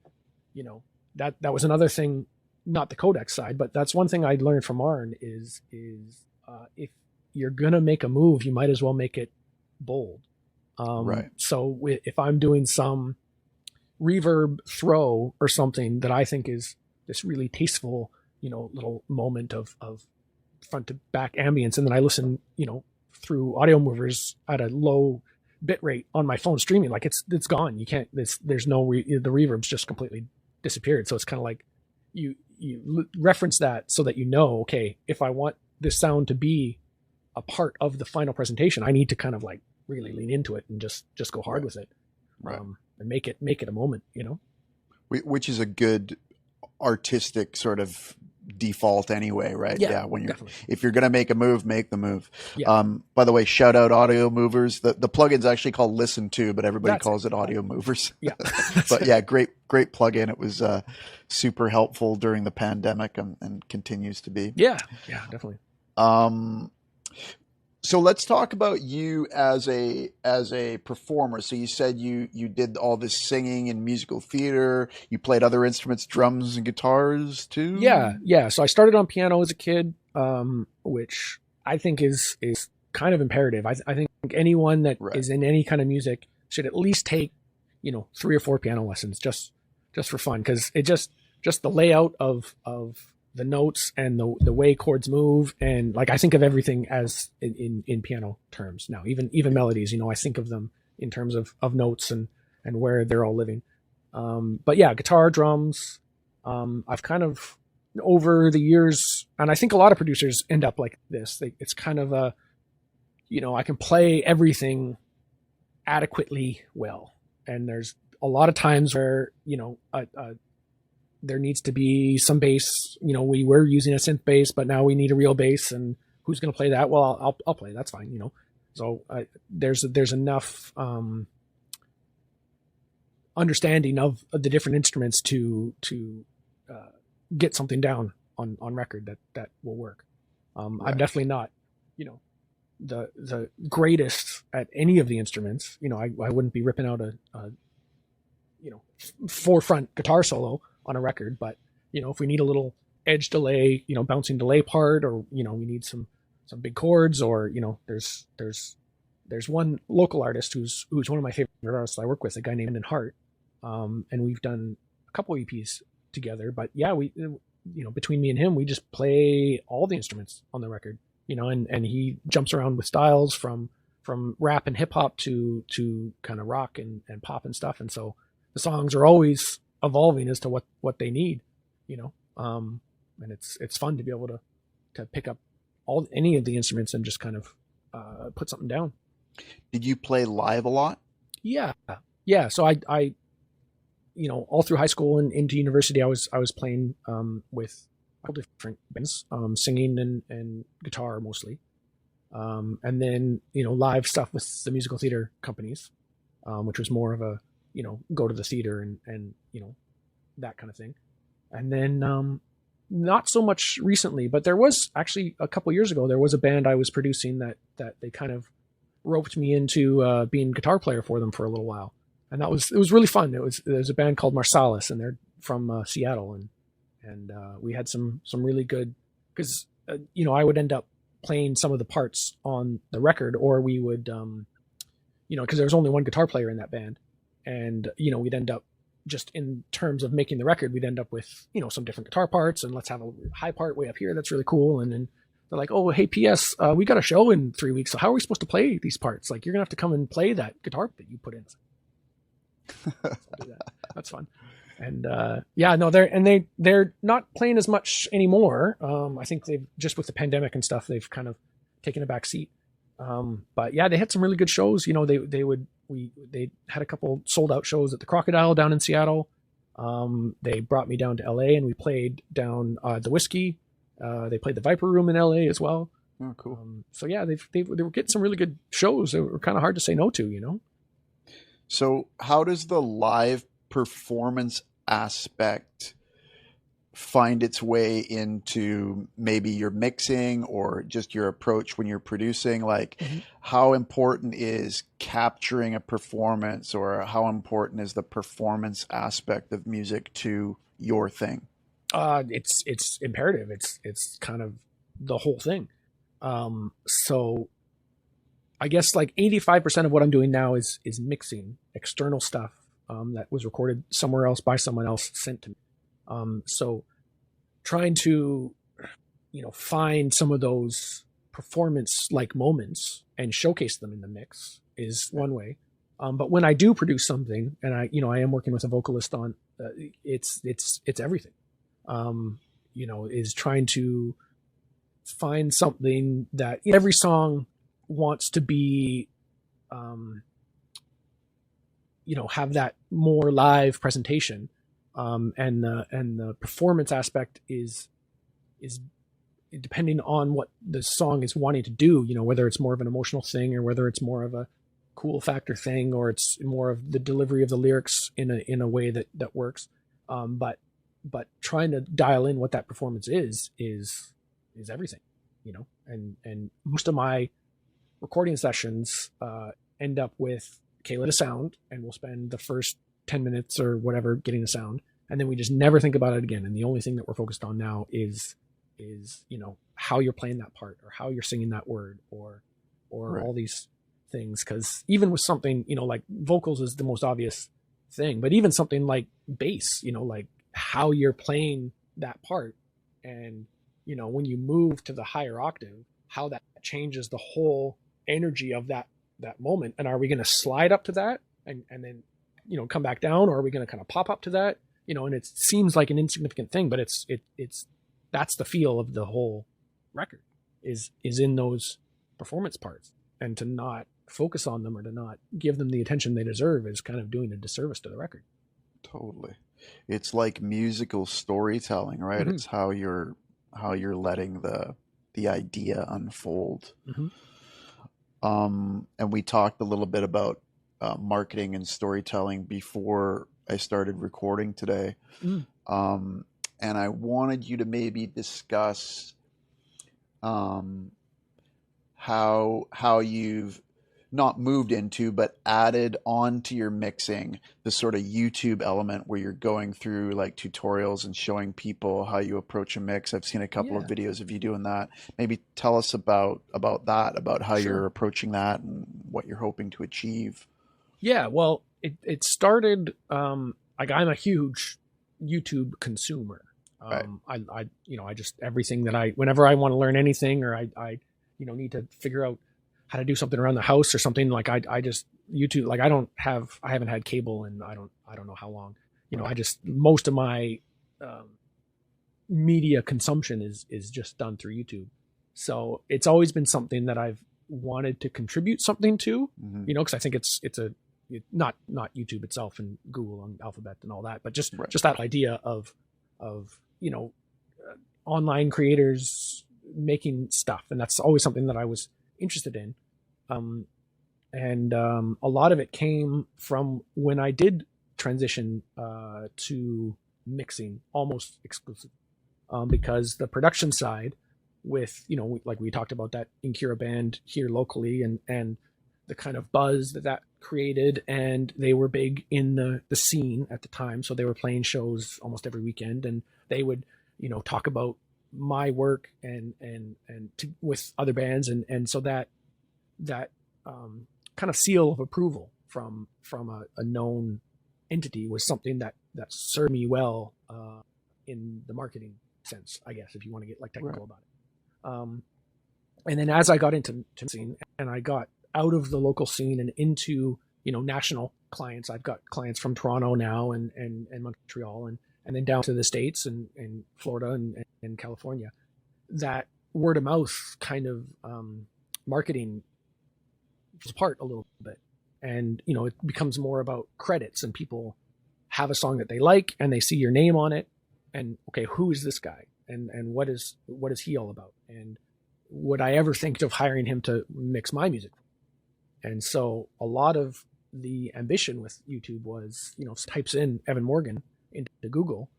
that was another thing, not the codec side, but that's one thing I learned from Arn is if you're gonna make a move, you might as well make it bold. So if I'm doing some reverb throw or something that I think is this really tasteful, little moment of front to back ambience, and then I listen, through Audio Movers at a low bit rate on my phone streaming, like it's gone. You can't. There's no the reverb's just completely disappeared. So it's kind of like you reference that so that okay, if I want this sound to be a part of the final presentation, I need to kind of like really lean into it and just go hard with it, and make it a moment, Which is a good artistic sort of default anyway, right? Yeah, when definitely. If you're going to make a move, make the move. Yeah. By the way, shout out Audio Movers. The plugin's actually called Listen To, but everybody calls it Audio Movers. Yeah. But yeah, great plugin. It was super helpful during the pandemic and continues to be. Yeah, definitely. So let's talk about you as a performer. So you said you did all this singing and musical theater. You played other instruments, drums and guitars too? Yeah. So I started on piano as a kid, which I think is kind of imperative. I think anyone that is in any kind of music should at least take, 3 or 4 piano lessons just for fun, because it just the layout of the notes and the way chords move, and like I think of everything as in piano terms now. Even melodies, I think of them in terms of notes and where they're all living. But yeah, guitar, drums. I've kind of over the years, and I think a lot of producers end up like this. It's kind of a, I can play everything adequately well, and there's a lot of times where there needs to be some bass. We were using a synth bass, but now we need a real bass, and who's going to play that? Well, I'll play. That's fine. So there's enough understanding of the different instruments to get something down on record that will work. I'm definitely not, the greatest at any of the instruments. I wouldn't be ripping out a forefront guitar solo on a record, but if we need a little edge delay, bouncing delay part, or we need some big chords, or there's one local artist who's one of my favorite artists I work with, a guy named Hart, and we've done a couple EPs together. But yeah, we between me and him, we just play all the instruments on the record, and he jumps around with styles from rap and hip hop to kind of rock and pop and stuff, and so the songs are always evolving as to what they need, and it's fun to be able to pick up any of the instruments and just kind of put something down. Did you play live a lot? Yeah. So I all through high school and into university, I was playing with all different bands, singing and guitar mostly, and then live stuff with the musical theater companies, which was more of a go to the theater and that kind of thing. And then not so much recently, but there was actually a couple years ago, there was a band I was producing that they kind of roped me into being guitar player for them for a little while. And it was really fun. There's a band called Marsalis, and they're from Seattle, and we had some really good, because I would end up playing some of the parts on the record, or we would because there was only one guitar player in that band, and we'd end up, just in terms of making the record, we'd end up with some different guitar parts, and let's have a high part way up here that's really cool, and then they're like, oh hey, PS, we got a show in 3 weeks, so how are we supposed to play these parts? Like, you're gonna have to come and play that guitar that you put in. That's fun. And they're not playing as much anymore. I think they've, just with the pandemic and stuff, they've kind of taken a back seat. But yeah, they had some really good shows. They had a couple sold out shows at the Crocodile down in Seattle. They brought me down to LA, and we played down the Whiskey. They played the Viper Room in LA as well. Oh, cool. So yeah, they were getting some really good shows. They were kind of hard to say no to, So how does the live performance aspect find its way into maybe your mixing or just your approach when you're producing? Like, how important is capturing a performance, or how important is the performance aspect of music to your thing? It's imperative. It's kind of the whole thing. So I guess like 85% of what I'm doing now is mixing external stuff that was recorded somewhere else by someone else, sent to me. So trying to, find some of those performance-like moments and showcase them in the mix is one way. But when I do produce something, and I am working with a vocalist on, it's everything. Is trying to find something that every song wants to be, have that more live presentation, and the performance aspect is is depending on what the song is wanting to do, you know, whether it's more of an emotional thing or whether it's more of a cool factor thing, or it's more of the delivery of the lyrics in a way that works. But trying to dial in what that performance is everything, you know, and most of my recording sessions end up with Kayla to sound, and we'll spend the first 10 minutes or whatever getting the sound, and then we just never think about it again. And the only thing that we're focused on now is, you know, how you're playing that part, or how you're singing that word, or right. all these things. Because even with something, you know, like vocals is the most obvious thing, but even something like bass, you know, like how you're playing that part, and, you know, when you move to the higher octave, how that changes the whole energy of that moment. And are we going to slide up to that and then, you know, come back down, or are we going to kind of pop up to that, you know? And it seems like an insignificant thing, but it's that's the feel of the whole record is in those performance parts. And to not focus on them, or to not give them the attention they deserve, is kind of doing a disservice to the record. Totally. It's like musical storytelling, right? Mm-hmm. It's how you're letting the idea unfold. Mm-hmm. And we talked a little bit about marketing and storytelling before I started recording today. Mm. And I wanted you to maybe discuss how you've not moved into, but added on to your mixing, the sort of YouTube element where you're going through like tutorials and showing people how you approach a mix. I've seen a couple of videos of you doing that. Maybe tell us about that, about how Sure. you're approaching that and what you're hoping to achieve. Yeah, well, it started, like, I'm a huge YouTube consumer. Right. I you know, I just, everything that whenever I want to learn anything, or I you know, need to figure out how to do something around the house or something, like I just YouTube, like I haven't had cable and I don't know how long, you know. I just, most of my media consumption is just done through YouTube. So it's always been something that I've wanted to contribute something to, mm-hmm. you know, because I think it's not YouTube itself and Google and Alphabet and all that, but just that idea of you know, online creators making stuff. And that's always something that I was interested in. And a lot of it came from when I did transition to mixing almost exclusively, because the production side with, you know, like we talked about that Incura band here locally, and the kind of buzz that created, and they were big in the scene at the time. So they were playing shows almost every weekend, and they would, you know, talk about my work and with other bands. And so that kind of seal of approval from a known entity was something that served me well in the marketing sense, I guess, if you want to get like technical about it. And then as I got into scene, and I got out of the local scene and into, you know, national clients, I've got clients from Toronto now and Montreal and then down to the States and Florida and California. That word of mouth kind of marketing is apart a little bit. And, you know, it becomes more about credits, and people have a song that they like and they see your name on it, and okay, who is this guy? And what is he all about? And would I ever think of hiring him to mix my music? And so a lot of the ambition with YouTube was, you know, types in Evan Morgan into Google,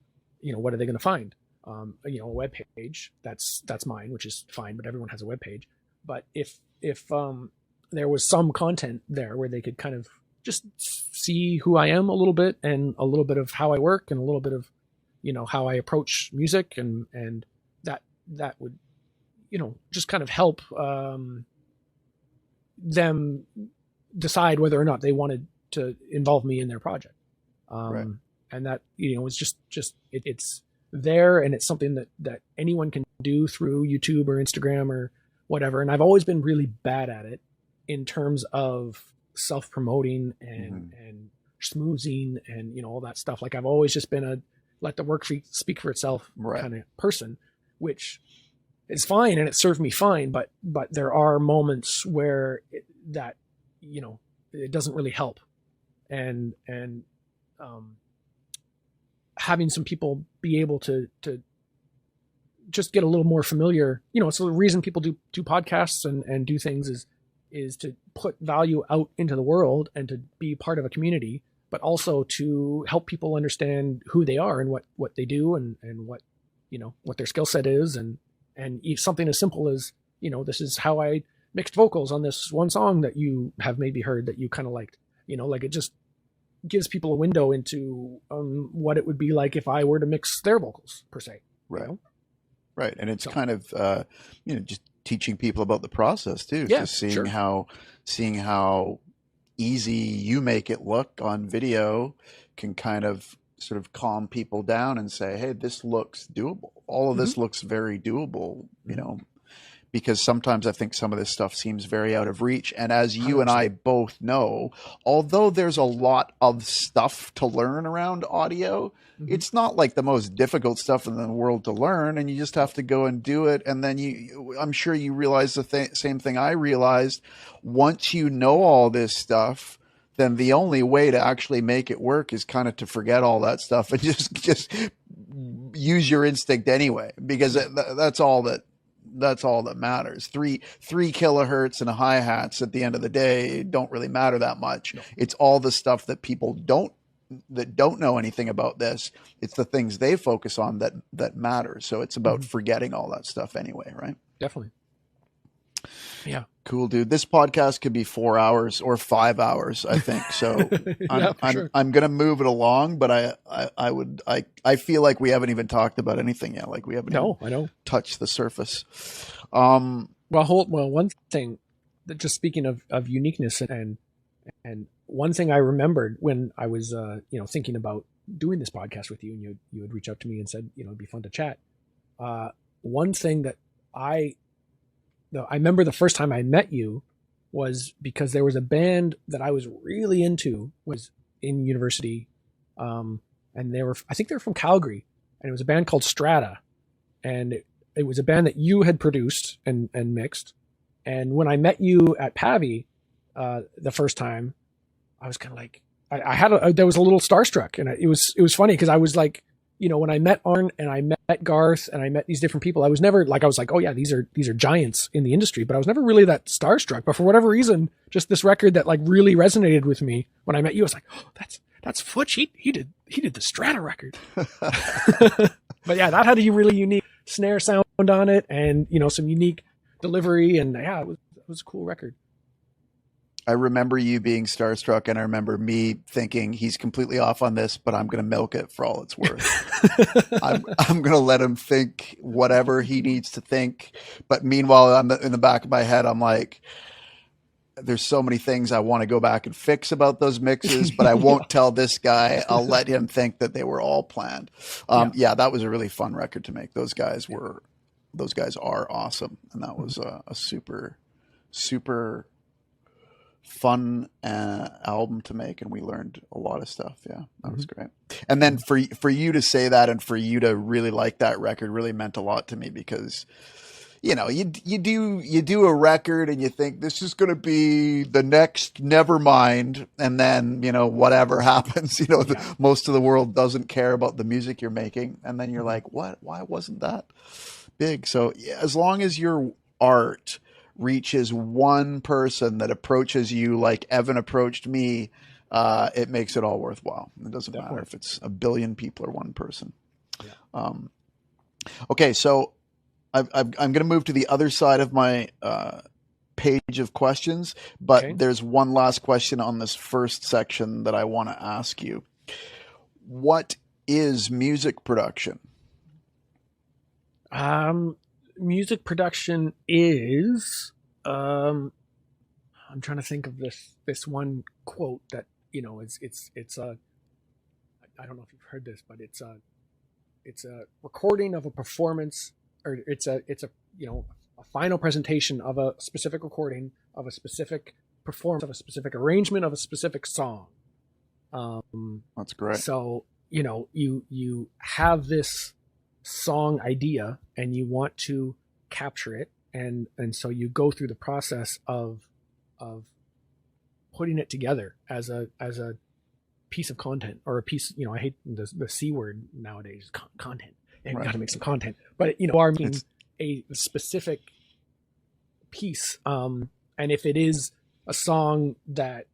you know, what are they going to find? You know, a web page that's mine, which is fine, but everyone has a web page. But if there was some content there where they could kind of just see who I am a little bit, and a little bit of how I work, and a little bit of, you know, how I approach music, and that would, you know, just kind of help them decide whether or not they wanted to involve me in their project. And that, you know, it's just it's there, and it's something that anyone can do through YouTube or Instagram or whatever. And I've always been really bad at it in terms of self-promoting and schmoozing and, you know, all that stuff. Like, I've always just been a let the work speak for itself kind of person, which is fine, and it served me fine. But there are moments where that, you know, it doesn't really help. And having some people be able to just get a little more familiar. So the reason people do podcasts and do things is to put value out into the world and to be part of a community, but also to help people understand who they are and what they do and what, what their skill set is. And something as simple as, this is how I mixed vocals on this one song that you have maybe heard that you kind of liked, like it just gives people a window into what it would be like if I were to mix their vocals per se. Right. Right. And it's kind of, just teaching people about the process too. Yeah, just seeing how easy you make it look on video can kind of sort of calm people down and say, hey, this looks doable. All of this looks very doable, because sometimes I think some of this stuff seems very out of reach. And as you 100%. And I both know, although there's a lot of stuff to learn around audio, it's not like the most difficult stuff in the world to learn, and you just have to go and do it. And then I'm sure you realize the same thing I realized. Once you know all this stuff, then the only way to actually make it work is kind of to forget all that stuff and just use your instinct anyway, because that's all that matters. 3 kilohertz and a hi-hats at the end of the day don't really matter that much. No. It's all the stuff that people don't know anything about this. It's the things they focus on that matter. So it's about forgetting all that stuff anyway, right? Definitely. Yeah. Cool, dude. This podcast could be 4 hours or 5 hours, I think. So I'm going to move it along, but I feel like we haven't even talked about anything yet. Like we haven't touched the surface. Well, one thing that, just speaking of uniqueness and one thing I remembered when I was, thinking about doing this podcast with you, and you had reached out to me and said, it'd be fun to chat. One thing that I remember the first time I met you was because there was a band that I was really into, was in university. And I think they were from Calgary, and it was a band called Strata. And it was a band that you had produced and mixed. And when I met you at Pavi, the first time, I was kind of like, there was a little starstruck, and it was funny because I was like, when I met Arn and I met Garth and I met these different people, I was never like, I was like, oh yeah, these are giants in the industry, but I was never really that starstruck. But for whatever reason, just this record that like really resonated with me when I met you, I was like, oh, that's Futch. He did the Strata record. But yeah, that had a really unique snare sound on it, and some unique delivery, and yeah, it was a cool record. I remember you being starstruck, and I remember me thinking he's completely off on this, but I'm going to milk it for all it's worth. I'm going to let him think whatever he needs to think. But meanwhile, in the back of my head, I'm like, there's so many things I want to go back and fix about those mixes, but I won't tell this guy. I'll let him think that they were all planned. Yeah, that was a really fun record to make. Those guys are awesome. And that was a super, super fun album to make, and we learned a lot of stuff. Yeah, that was great. And then for you to say that and for you to really like that record really meant a lot to me, because you do a record and you think this is going to be the next Nevermind, and then whatever happens, most of the world doesn't care about the music you're making, and then you're like, why wasn't that big? So yeah, as long as your art reaches one person that approaches you like Evan approached me, it makes it all worthwhile. It doesn't matter if it's a billion people or one person. Yeah. Okay, so I'm going to move to the other side of my page of questions, but there's one last question on this first section that I want to ask you. What is music production? Music production is, I'm trying to think of this one quote that, it's a, I don't know if you've heard this, but it's a recording of a performance, or it's a final presentation of a specific recording of a specific performance of a specific arrangement of a specific song. That's great. So, you have this song idea and you want to capture it, and so you go through the process of putting it together as a piece of content, or a piece, I hate the C word nowadays, content. and got to make some content. But you know, are making a specific piece, and if it is a song that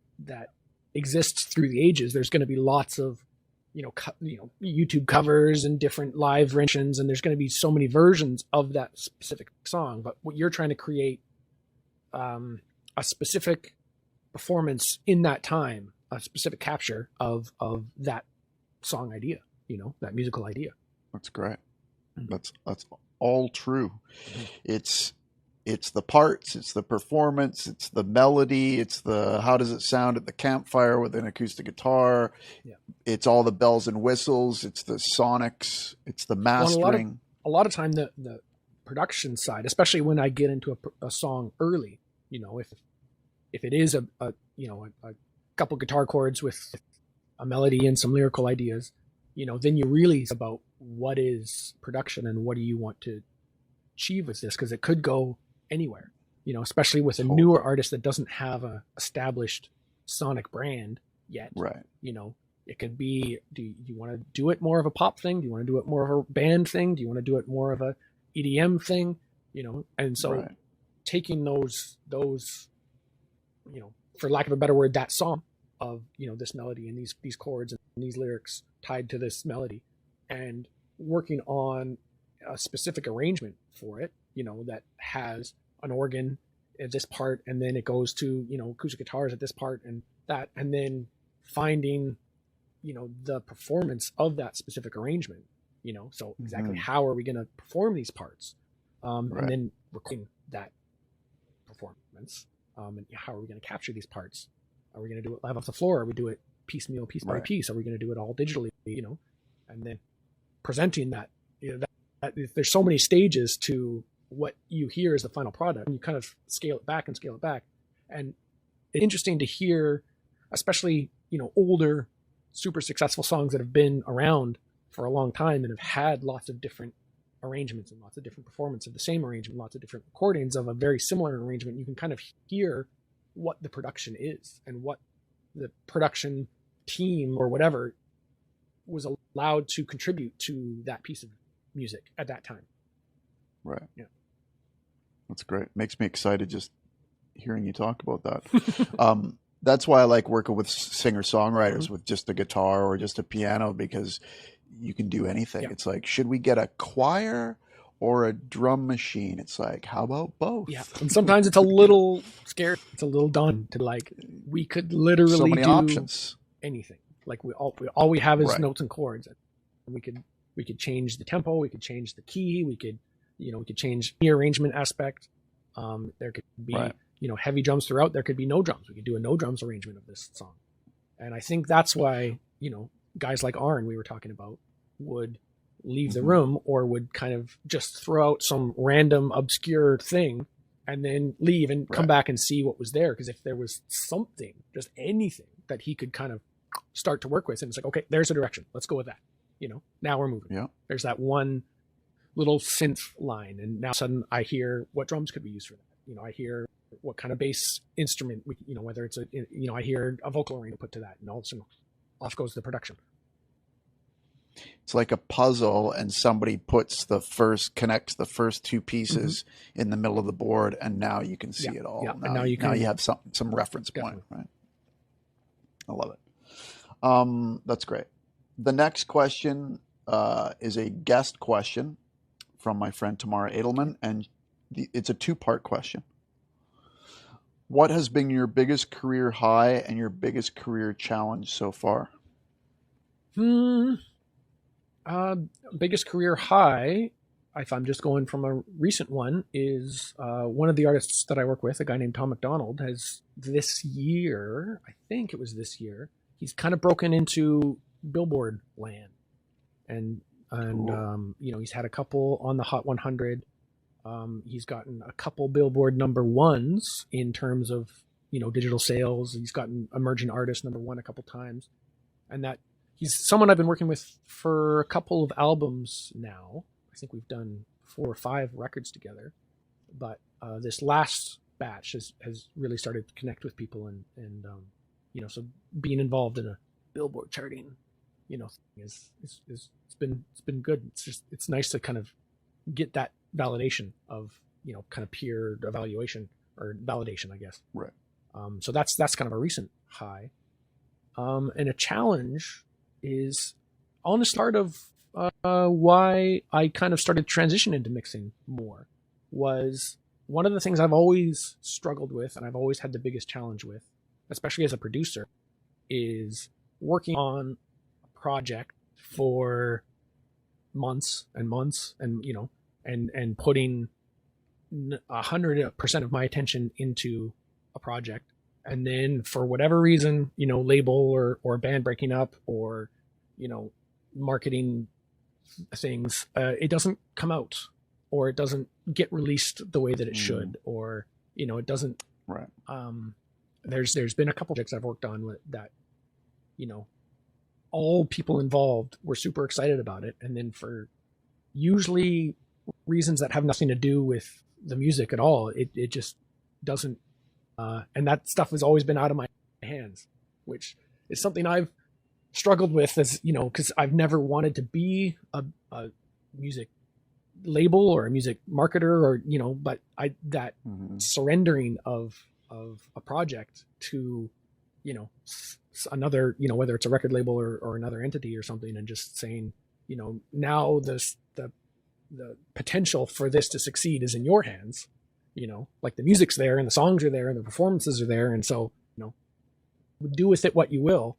exists through the ages, there's going to be lots of YouTube covers and different live renditions, and there's going to be so many versions of that specific song. But what you're trying to create, a specific performance in that time, a specific capture of that song idea, that musical idea. That's great. That's all true. It's the parts, it's the performance, it's the melody, it's the how does it sound at the campfire with an acoustic guitar. Yeah. It's all the bells and whistles, it's the sonics, it's the mastering. A lot of time the production side, especially when I get into a song early, if it is a couple guitar chords with a melody and some lyrical ideas, then you really about what is production and what do you want to achieve with this, because it could go anywhere, especially with a newer artist that doesn't have a established sonic brand yet. Right. It could be, do you want to do it more of a pop thing? Do you want to do it more of a band thing? Do you want to do it more of a EDM thing? And so taking those, for lack of a better word, that song of, this melody and these chords and these lyrics tied to this melody, and working on a specific arrangement for it, that has an organ at this part, and then it goes to, acoustic guitars at this part and that, and then finding, the performance of that specific arrangement, so exactly how are we going to perform these parts, and then recording that performance, and how are we going to capture these parts? Are we going to do it live off the floor? Are we do it piecemeal, piece by piece? Are we going to do it all digitally, and then presenting that, that there's so many stages to what you hear as the final product, and you kind of scale it back. And it's interesting to hear, especially, older, super successful songs that have been around for a long time and have had lots of different arrangements and lots of different performances of the same arrangement, lots of different recordings of a very similar arrangement. You can kind of hear what the production is and what the production team or whatever was allowed to contribute to that piece of music at that time. Right. Yeah. That's great. Makes me excited just hearing you talk about that. That's why I like working with singer-songwriters with just a guitar or just a piano, because you can do anything. Yeah. It's like, should we get a choir or a drum machine? It's like, how about both? Yeah. And sometimes it's a little scary. It's a little daunting to we could literally so many do options. Anything. Like all we have is notes and chords. We could change the tempo. We could change the key. We could change the arrangement aspect. There could be, heavy drums throughout. There could be no drums. We could do a no drums arrangement of this song. And I think that's why, guys like Arn we were talking about would leave the room, or would kind of just throw out some random obscure thing and then leave and come back and see what was there. Because if there was something, just anything that he could kind of start to work with, and it's like, okay, there's a direction. Let's go with that. Now we're moving. Yeah. There's that one little synth line, and now all of a sudden I hear what drums could be used for that. I hear what kind of bass instrument, whether it's I hear a vocal arrangement put to that, and all of a sudden off goes the production. It's like a puzzle, and somebody connects the first two pieces in the middle of the board, and now you can see it all. Yeah. Now you have some reference point, right? I love it. That's great. The next question is a guest question from my friend Tamara Edelman, and it's a two-part question. What has been your biggest career high and your biggest career challenge so far? Biggest career high, if I'm just going from a recent one, is one of the artists that I work with, a guy named Tom McDonald, has this year, I think it was this year, he's kind of broken into Billboard land. And he's had a couple on the Hot 100. He's gotten a couple Billboard number ones in terms of, digital sales. He's gotten Emerging Artist number one a couple times. And that he's someone I've been working with for a couple of albums now. I think we've done 4 or 5 records together. But this last batch has really started to connect with people and so being involved in a Billboard charting, is it's been good. It's nice to kind of get that validation of, kind of peer evaluation or validation, I guess. Right. So that's kind of a recent high. And a challenge is on the start of why I kind of started transition into mixing more was one of the things I've always struggled with, and I've always had the biggest challenge with, especially as a producer, is working on a project for months and months, and and putting 100% of my attention into a project, and then for whatever reason, label or band breaking up, or marketing things, it doesn't come out, or it doesn't get released the way that it should, or it doesn't. Right. There's been a couple projects I've worked on that all people involved were super excited about it, and then for usually reasons that have nothing to do with the music at all, it just doesn't, and that stuff has always been out of my hands, which is something I've struggled with, as because I've never wanted to be a music label or a music marketer, or but that surrendering of a project to another, whether it's a record label or another entity or something, and just saying, now the potential for this to succeed is in your hands, like the music's there and the songs are there and the performances are there, and so do with it what you will.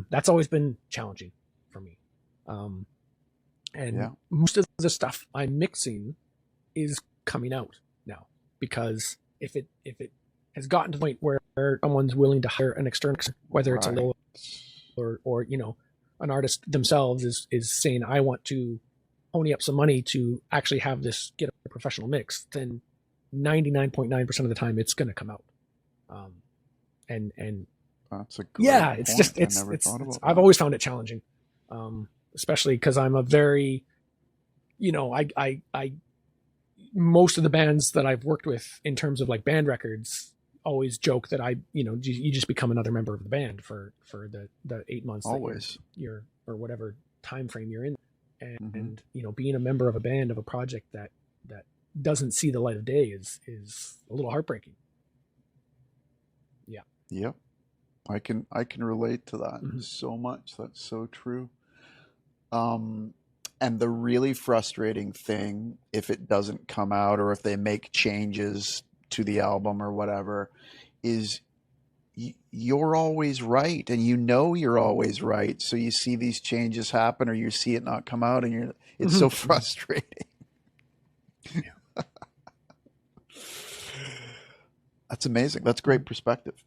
That's always been challenging for me. And most of the stuff I'm mixing is coming out now, because if it has gotten to the point where someone's willing to hire an external, whether it's a label or an artist themselves is saying, I want to pony up some money to actually have this get a professional mix, then 99.9% of the time it's going to come out. And that's a great point. I've always found it challenging, especially because I'm a very, I most of the bands that I've worked with in terms of like band records always joke that you just become another member of the band for the 8 months always you're or whatever time frame you're in, and being a member of a band, of a project that doesn't see the light of day is a little heartbreaking. Yep. I can relate to that so much. That's so true. And the really frustrating thing, if it doesn't come out or if they make changes to the album or whatever, is you're always right, and you're always right. So you see these changes happen, or you see it not come out, and it's so frustrating. Yeah. That's amazing. That's great perspective.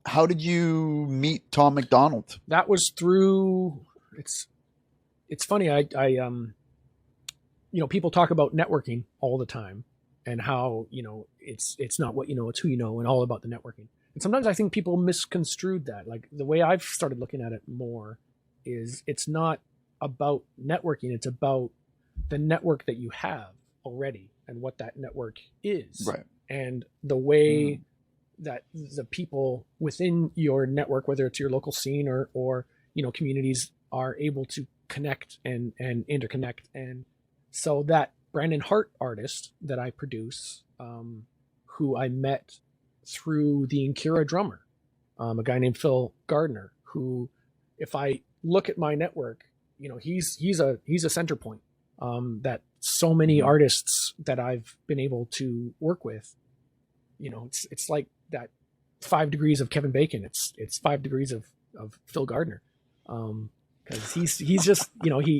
How did you meet Tom McDonald? That was through, it's funny. I people talk about networking all the time, and how, it's not what you know, it's who you know, and all about the networking. And sometimes I think people misconstrued that. Like, the way I've started looking at it more is it's not about networking. It's about the network that you have already and what that network is. Right. And the way that the people within your network, whether it's your local scene or communities, are able to connect and interconnect. And so that Brandon Hart artist that I produce, who I met through the Inkira drummer, a guy named Phil Gardner, who, if I look at my network, he's a center point, that so many artists that I've been able to work with, it's like that 5 degrees of Kevin Bacon. It's 5 degrees of Phil Gardner. Cause he's just,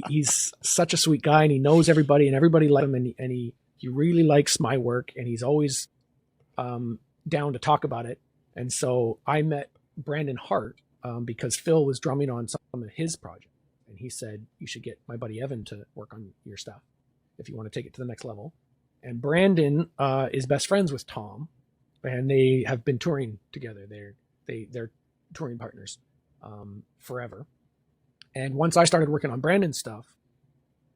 he's such a sweet guy, and he knows everybody, and everybody likes him, and he really likes my work, and he's always, down to talk about it. And so I met Brandon Hart, because Phil was drumming on some of his project, and he said, you should get my buddy Evan to work on your stuff if you want to take it to the next level. And Brandon, is best friends with Tom, and they have been touring together. They're touring partners, forever. And once I started working on Brandon's stuff,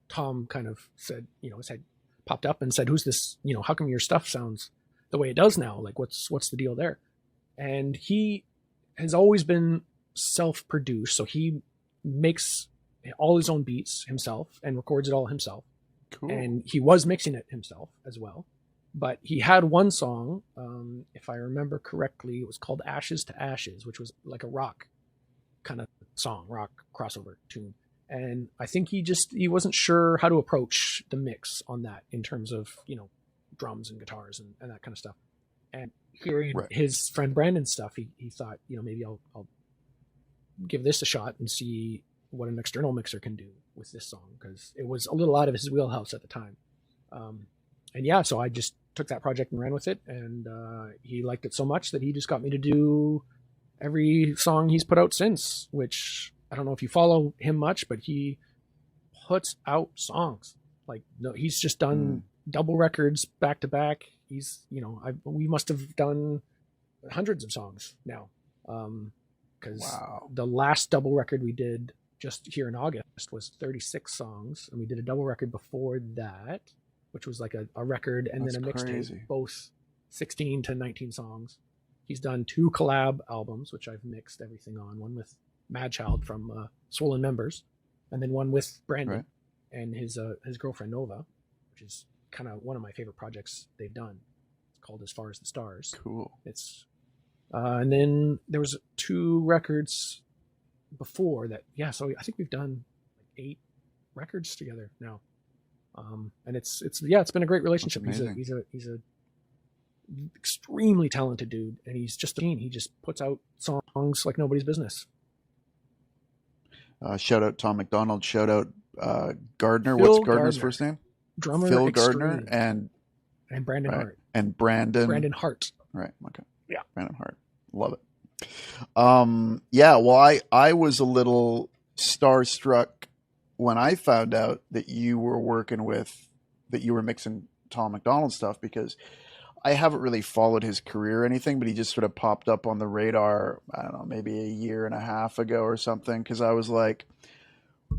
Tom kind of said, his head popped up and said, who's this, how come your stuff sounds the way it does now? Like, what's the deal there? And he has always been self-produced. So he makes all his own beats himself and records it all himself. Cool. And he was mixing it himself as well. But he had one song, if I remember correctly, it was called Ashes to Ashes, which was like a rock kind of song, rock crossover tune. And I think he wasn't sure how to approach the mix on that in terms of, drums and guitars and that kind of stuff. And hearing his friend Brandon's stuff, he thought, maybe I'll give this a shot and see what an external mixer can do with this song, because it was a little out of his wheelhouse at the time. So I just took that project and ran with it, and he liked it so much that he just got me to do every song he's put out since, which I don't know if you follow him much, but he puts out songs. Like, no, he's just done double records back to back. He's, we must have done hundreds of songs now. Because the last double record we did just here in August was 36 songs, and we did a double record before that, which was like a record and then a mixtape, both 16 to 19 songs. He's done 2 collab albums, which I've mixed everything on, one with Madchild from Swollen Members, and then one with Brandon and his girlfriend Nova, which is kind of one of my favorite projects they've done. It's called As Far as the Stars. Cool. It's and then there was 2 records before that. Yeah, so I think we've done 8 records together now. And it's been a great relationship. He's a extremely talented dude, and he just puts out songs like nobody's business. Shout out Tom McDonald. Shout out Gardner. Phil What's Gardner's first name? Drummer Phil extreme. Gardner and Brandon Hart. And Brandon Hart. Right. Okay. Yeah. Brandon Hart. Love it. Well, I was a little starstruck when I found out that you were mixing Tom McDonald stuff, because I haven't really followed his career or anything, but he just sort of popped up on the radar, I don't know, maybe a year and a half ago or something. Cause I was like,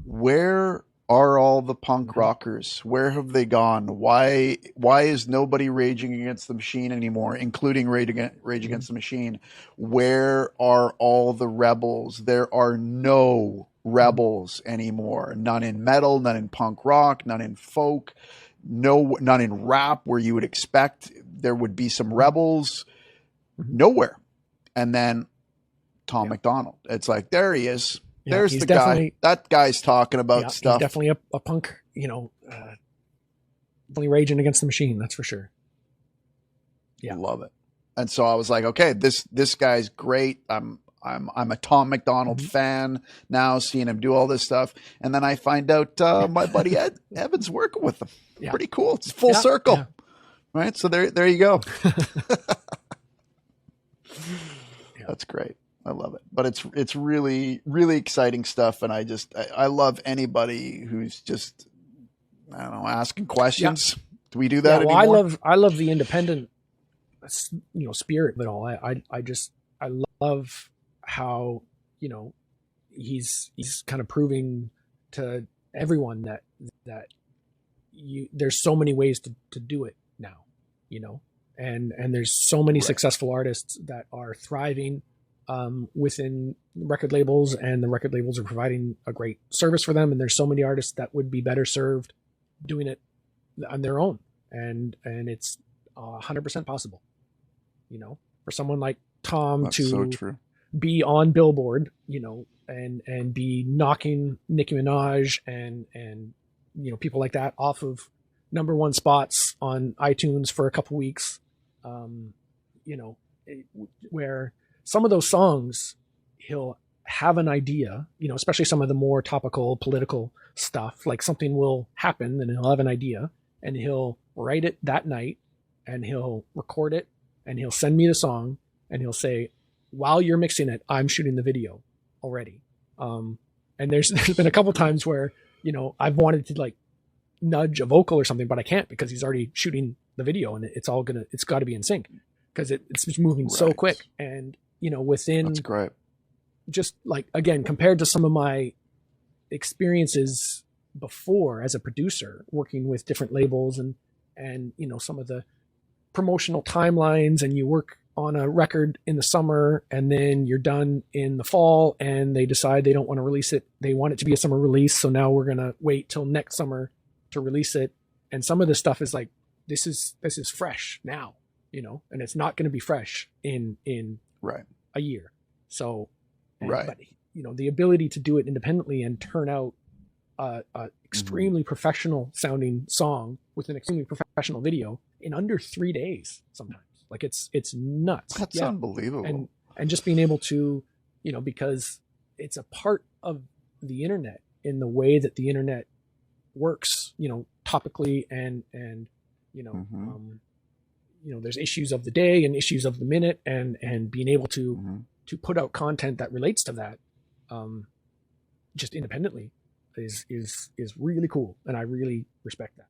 where are all the punk rockers? Where have they gone? Why is nobody raging against the machine anymore, including Rage Against the Machine? Where are all the rebels? There are no rebels anymore. None in metal, none in punk rock, none in folk, none in rap, where you would expect there would be some rebels. Nowhere. And then Tom McDonald. It's like, there he is. Yeah, there's the guy. That guy's talking about stuff. He's definitely a punk, definitely raging against the machine. That's for sure. Yeah, love it. And so I was like, okay, this guy's great. I'm a Tom McDonald fan now, seeing him do all this stuff. And then I find out my buddy Evan's working with him. Yeah. Pretty cool. It's full circle. Yeah. Right. So there you go. That's great. I love it. But it's really, really exciting stuff. And I love anybody who's just, I don't know, asking questions. Yeah. Do we do that anymore? I love the independent, spirit of it all. I love how, he's kind of proving to everyone that there's so many ways to do it now, and there's so many successful artists that are thriving within record labels, and the record labels are providing a great service for them. And there's so many artists that would be better served doing it on their own. And it's 100% possible, for someone like Tom to be on Billboard, and be knocking Nicki Minaj and people like that off of #1 spots on iTunes for a couple weeks, where some of those songs he'll have an idea, especially some of the more topical political stuff, like something will happen and he'll have an idea and he'll write it that night and he'll record it and he'll send me the song and he'll say, while you're mixing it, I'm shooting the video already. And there's been a couple times where, I've wanted to nudge a vocal or something, but I can't because he's already shooting the video and it's got to be in sync because it's just moving so quick. And, within that's great. Just again, compared to some of my experiences before as a producer working with different labels and some of the promotional timelines, and you work on a record in the summer and then you're done in the fall and they decide they don't want to release it. They want it to be a summer release. So now we're going to wait till next summer to release it. And some of this stuff is like, this is fresh now, and it's not going to be fresh in right. a year. So, right. But, the ability to do it independently and turn out a extremely professional sounding song with an extremely professional video in under 3 days sometimes. Like it's nuts. That's unbelievable. And just being able to, because it's a part of the internet in the way that the internet works, topically and there's issues of the day and issues of the minute and being able to put out content that relates to that just independently is really cool. And I really respect that.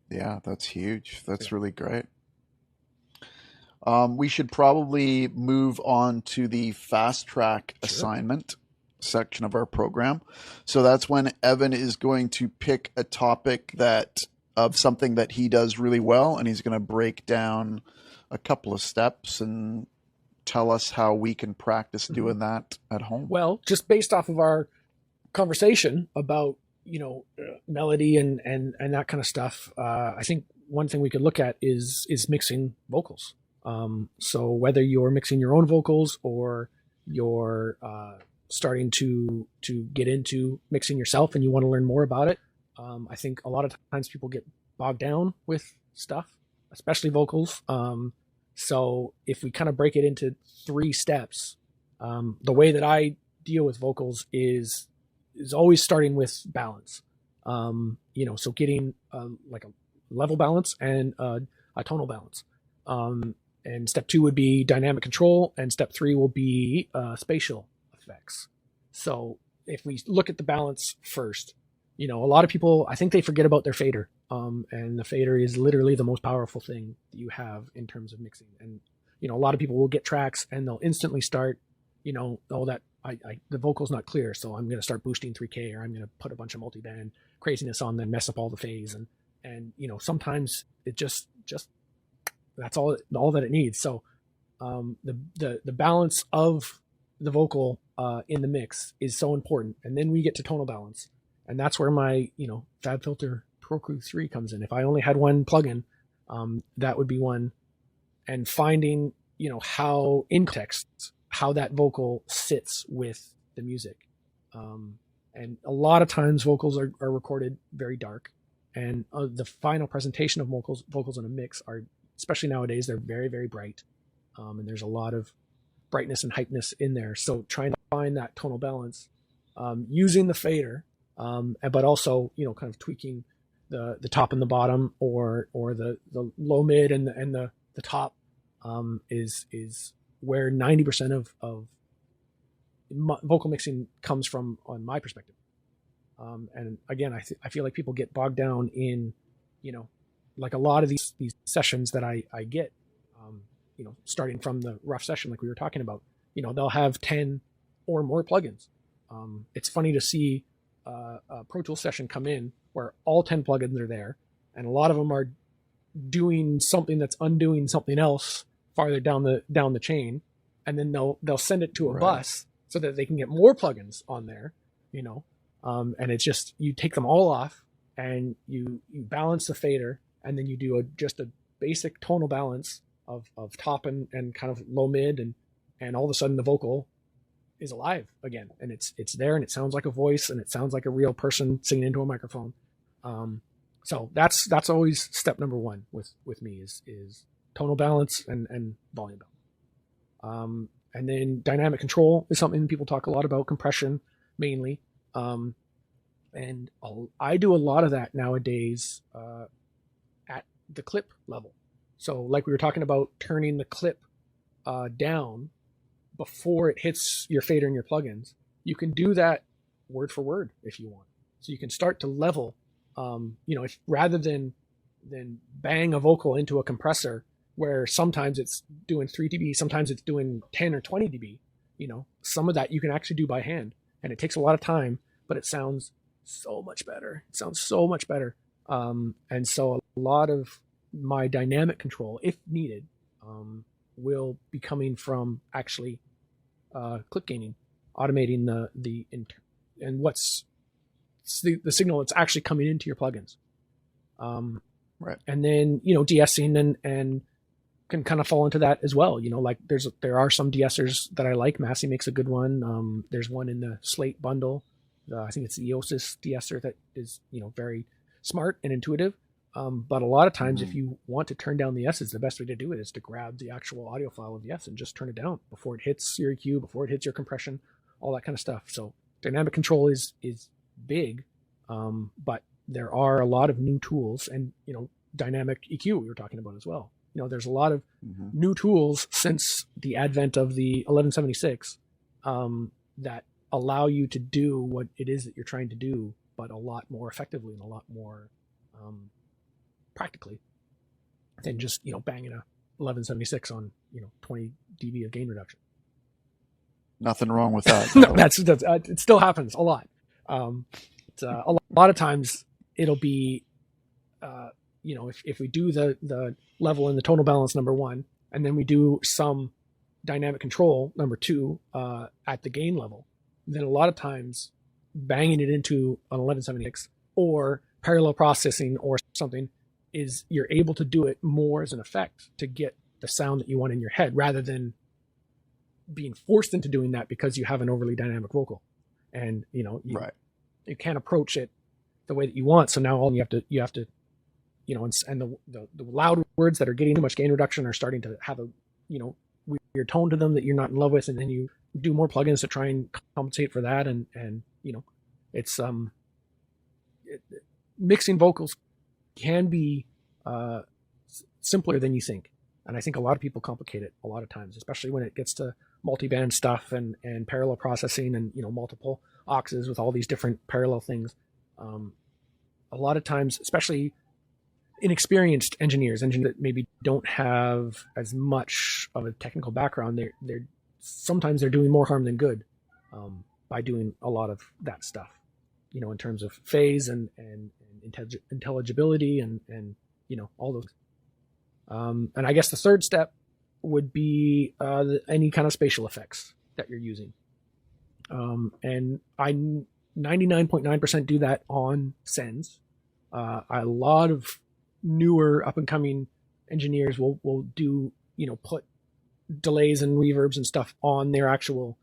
Yeah, that's huge. That's really great. We should probably move on to the fast track assignment section of our program. So that's when Evan is going to pick a topic of something that he does really well, and he's going to break down a couple of steps and tell us how we can practice doing that at home. Well, just based off of our conversation about melody and that kind of stuff, I think one thing we could look at is mixing vocals. So whether you're mixing your own vocals or you're starting to get into mixing yourself and you want to learn more about it, I think a lot of times people get bogged down with stuff, especially vocals. So if we kind of break it into 3 steps, the way that I deal with vocals is always starting with balance. So getting like a level balance and a tonal balance. And step 2 would be dynamic control, and step 3 will be spatial effects. So if we look at the balance first, a lot of people, I think they forget about their fader. And the fader is literally the most powerful thing that you have in terms of mixing. And, a lot of people will get tracks and they'll instantly start, the vocal's not clear, so I'm going to start boosting 3K, or I'm going to put a bunch of multiband craziness on, then mess up all the phase. And sometimes it just that's all that it needs. So the balance of the vocal in the mix is so important. And then we get to tonal balance. And that's where my, FabFilter Pro Crew 3 comes in. If I only had one plugin, that would be one. And finding, how in text, how that vocal sits with the music. And a lot of times vocals are recorded very dark. And the final presentation of vocals in a mix are, especially nowadays, they're very, very bright. And there's a lot of brightness and hypeness in there. So trying to find that tonal balance, using the fader, but also, kind of tweaking the top and the bottom, or the low mid and the top, is where 90% of vocal mixing comes from, on my perspective. And again, I feel like people get bogged down in, like a lot of these sessions that I get, starting from the rough session, like we were talking about, they'll have 10 or more plugins. It's funny to see a Pro Tools session come in where all 10 plugins are there, and a lot of them are doing something that's undoing something else farther down the chain, and then they'll send it to a bus so that they can get more plugins on there, and it's just, you take them all off and you balance the fader, and then you do just a basic tonal balance of top and kind of low mid, and all of a sudden the vocal is alive again, and it's there, and it sounds like a voice, and it sounds like a real person singing into a microphone. So that's always step number 1 with me is tonal balance and volume balance. And then dynamic control is something people talk a lot about, compression mainly. And I do a lot of that nowadays at the clip level. So like we were talking about, turning the clip down before it hits your fader and your plugins, you can do that word for word if you want. So you can start to level, if rather than bang a vocal into a compressor where sometimes it's doing 3 dB, sometimes it's doing 10 or 20 dB, some of that you can actually do by hand, and it takes a lot of time, but it sounds so much better. And so a lot of my dynamic control, if needed, will be coming from actually clip gaining, automating and what's the signal that's actually coming into your plugins. Right. And then, de-essing and can kind of fall into that as well. Like there are some de-essers that I like. Massey makes a good one. There's one in the Slate bundle. I think it's the Eosis de-esser that is, very smart and intuitive. But a lot of times, if you want to turn down the S's, the best way to do it is to grab the actual audio file of the S and just turn it down before it hits your EQ, before it hits your compression, all that kind of stuff. So dynamic control is big, but there are a lot of new tools, and dynamic EQ we were talking about as well. There's a lot of new tools since the advent of the 1176 that allow you to do what it is that you're trying to do, but a lot more effectively and a lot more practically than just banging a 1176 on 20 dB of gain reduction. Nothing wrong with that. No, that's it still happens a lot. A lot of times it'll be if we do the level and the tonal balance number 1, and then we do some dynamic control number 2 at the gain level, then a lot of times banging it into an 1176 or parallel processing or something is you're able to do it more as an effect to get the sound that you want in your head, rather than being forced into doing that because you have an overly dynamic vocal, and you can't approach it the way that you want. So now all you have to and the loud words that are getting too much gain reduction are starting to have a weird tone to them that you're not in love with, and then you do more plugins to try and compensate for that, and it's mixing vocals can be simpler than you think, and I think a lot of people complicate it a lot of times, especially when it gets to multi-band stuff and parallel processing and multiple auxes with all these different parallel things. A lot of times, especially inexperienced engineers that maybe don't have as much of a technical background, they're sometimes doing more harm than good by doing a lot of that stuff, in terms of phase and intelligibility and all those. And I guess the third step would be any kind of spatial effects that you're using. And I 99.9% do that on sends. A lot of newer up and coming engineers will do, put delays and reverbs and stuff on their actual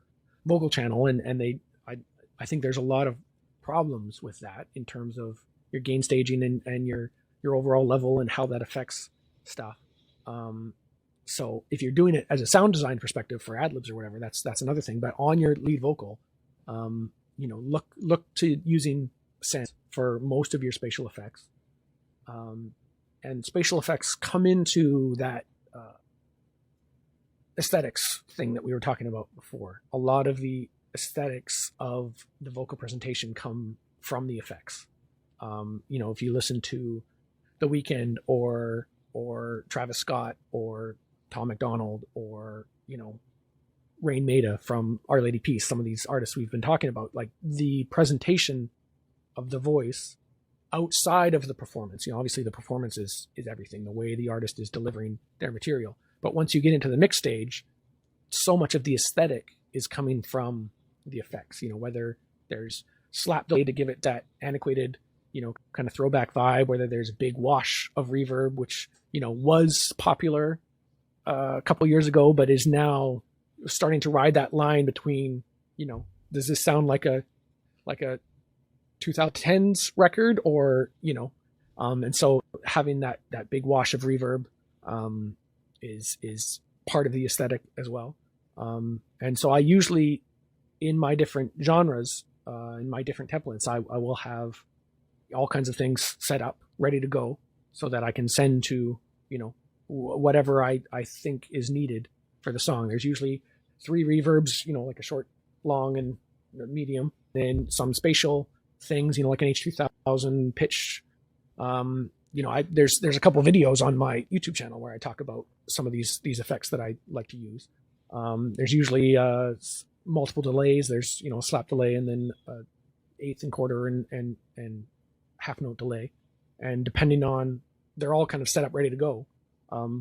vocal channel. And I think there's a lot of problems with that in terms of your gain staging and your overall level and how that affects stuff. So if you're doing it as a sound design perspective for ad-libs or whatever, that's another thing. But on your lead vocal, look to using sends for most of your spatial effects. And spatial effects come into that aesthetics thing that we were talking about before. A lot of the aesthetics of the vocal presentation come from the effects. If you listen to The Weeknd or Travis Scott or Tom McDonald or Rain Maida from Our Lady Peace, some of these artists we've been talking about, like the presentation of the voice outside of the performance. Obviously the performance is everything, the way the artist is delivering their material. But once you get into the mix stage, so much of the aesthetic is coming from the effects, whether there's slap delay to give it that antiquated, kind of throwback vibe, whether there's a big wash of reverb, which, was popular a couple years ago, but is now starting to ride that line between, does this sound like a 2010s record or, and so having that big wash of reverb is part of the aesthetic as well. And so I usually, in my different genres, in my different templates, I will have all kinds of things set up, ready to go, so that I can send to, whatever I think is needed for the song. There's usually 3 reverbs, like a short, long, and medium, then some spatial things, like an H2000 pitch. There's a couple of videos on my YouTube channel where I talk about some of these effects that I like to use. There's usually multiple delays. There's a slap delay and then eighth and quarter and half note delay, and depending on, they're all kind of set up ready to go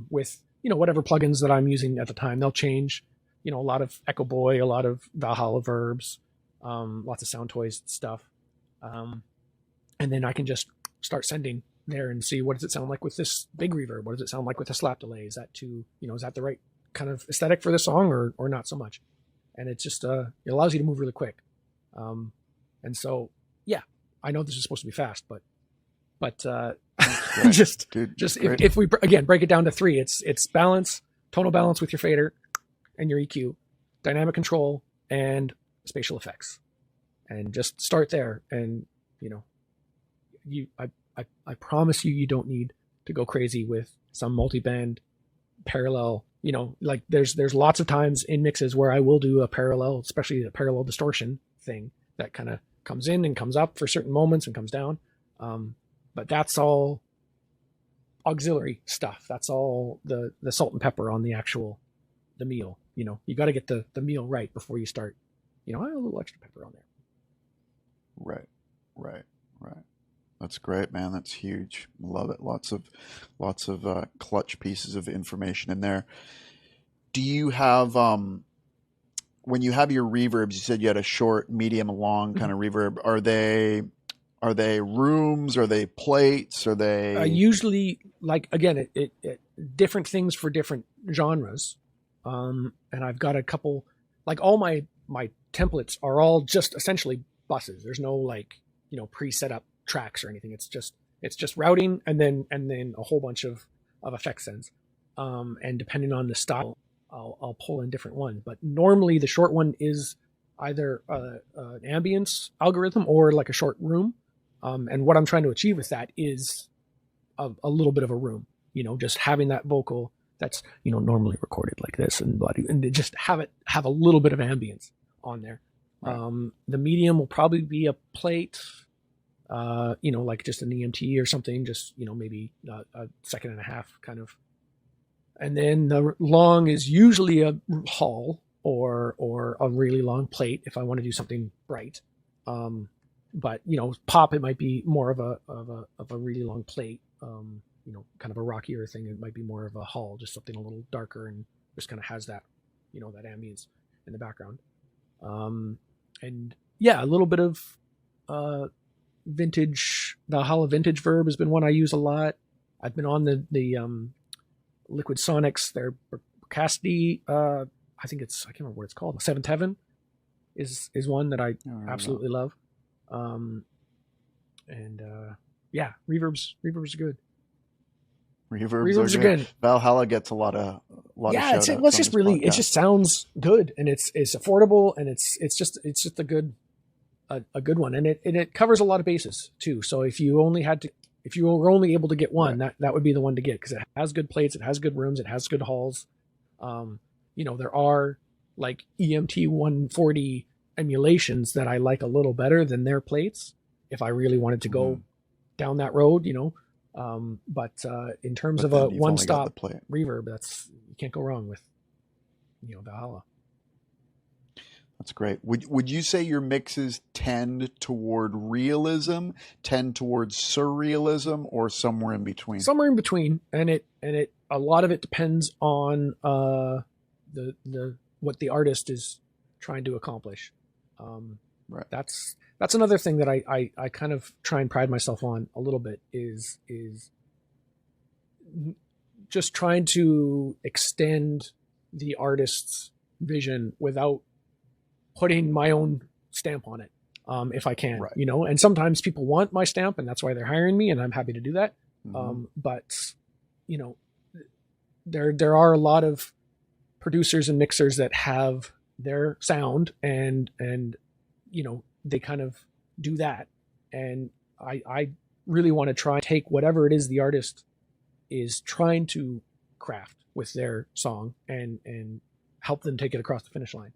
with whatever plugins that I'm using at the time, they'll change, a lot of Echo Boy, a lot of Valhalla verbs, lots of Sound Toys stuff. And then I can just start sending there and see, what does it sound like with this big reverb? What does it sound like with a slap delay? Is that is that the right kind of aesthetic for this song, or not so much? And it's just, it allows you to move really quick. And so, yeah, I know this is supposed to be fast, but if we again break it down to 3, it's balance, tonal balance with your fader and your EQ, dynamic control, and spatial effects, and just start there. And I promise you don't need to go crazy with some multi-band parallel. Like there's lots of times in mixes where I will do a parallel, especially a parallel distortion thing that kind of comes in and comes up for certain moments and comes down. But that's all auxiliary stuff. That's all the salt and pepper on the meal. You got to get the meal right before you start, a little extra pepper on there. Right. That's great, man. That's huge. Love it. Lots of clutch pieces of information in there. Do you have, when you have your reverbs, you said you had a short, medium, long kind of reverb. Are they rooms? Are they plates? Are they usually, like, again, it different things for different genres. And I've got a couple, like all my templates are all just essentially buses. There's no pre-set up tracks or anything. It's just routing and then a whole bunch of effect sends. And depending on the style, I'll pull in different ones. But normally the short one is either an ambience algorithm or like a short room. And what I'm trying to achieve with that is a little bit of a room, just having that vocal that's, normally recorded like this and just have a little bit of ambience on there. Right. The medium will probably be a plate, like just an EMT or something, just, maybe a second and a half kind of. And then the long is usually a hall or a really long plate if I want to do something bright. But pop, it might be more of a really long plate. Kind of a rockier thing. It might be more of a hall, just something a little darker and just kind of has that, that ambience in the background. And yeah, a little bit of vintage. The Valhalla vintage verb has been one I use a lot. I've been on the Liquid Sonics. Their Bracasti, I think I can't remember what it's called. Seventh Heaven is one that I absolutely love. Yeah, reverbs are good. Reverbs are good. Valhalla gets a lot of shout-outs. It's just really, it just sounds good, and it's affordable, and it's just a good one, and it covers a lot of bases too. So if you were only able to get one, right, that would be the one to get, because it has good plates, it has good rooms, it has good halls. There are like EMT 140 emulations that I like a little better than their plates if I really wanted to go down that road, but in terms of a one-stop reverb, you can't go wrong with Valhalla. That's great. Would you say your mixes tend toward realism, tend towards surrealism, or somewhere in between? Somewhere in between, and it a lot of it depends on what the artist is trying to accomplish. Right. That's another thing that I kind of try and pride myself on a little bit is just trying to extend the artist's vision without putting my own stamp on it, if I can, right, and sometimes people want my stamp and that's why they're hiring me, and I'm happy to do that. But there are a lot of producers and mixers that have their sound and they kind of do that. And I really want to try and take whatever it is the artist is trying to craft with their song and help them take it across the finish line.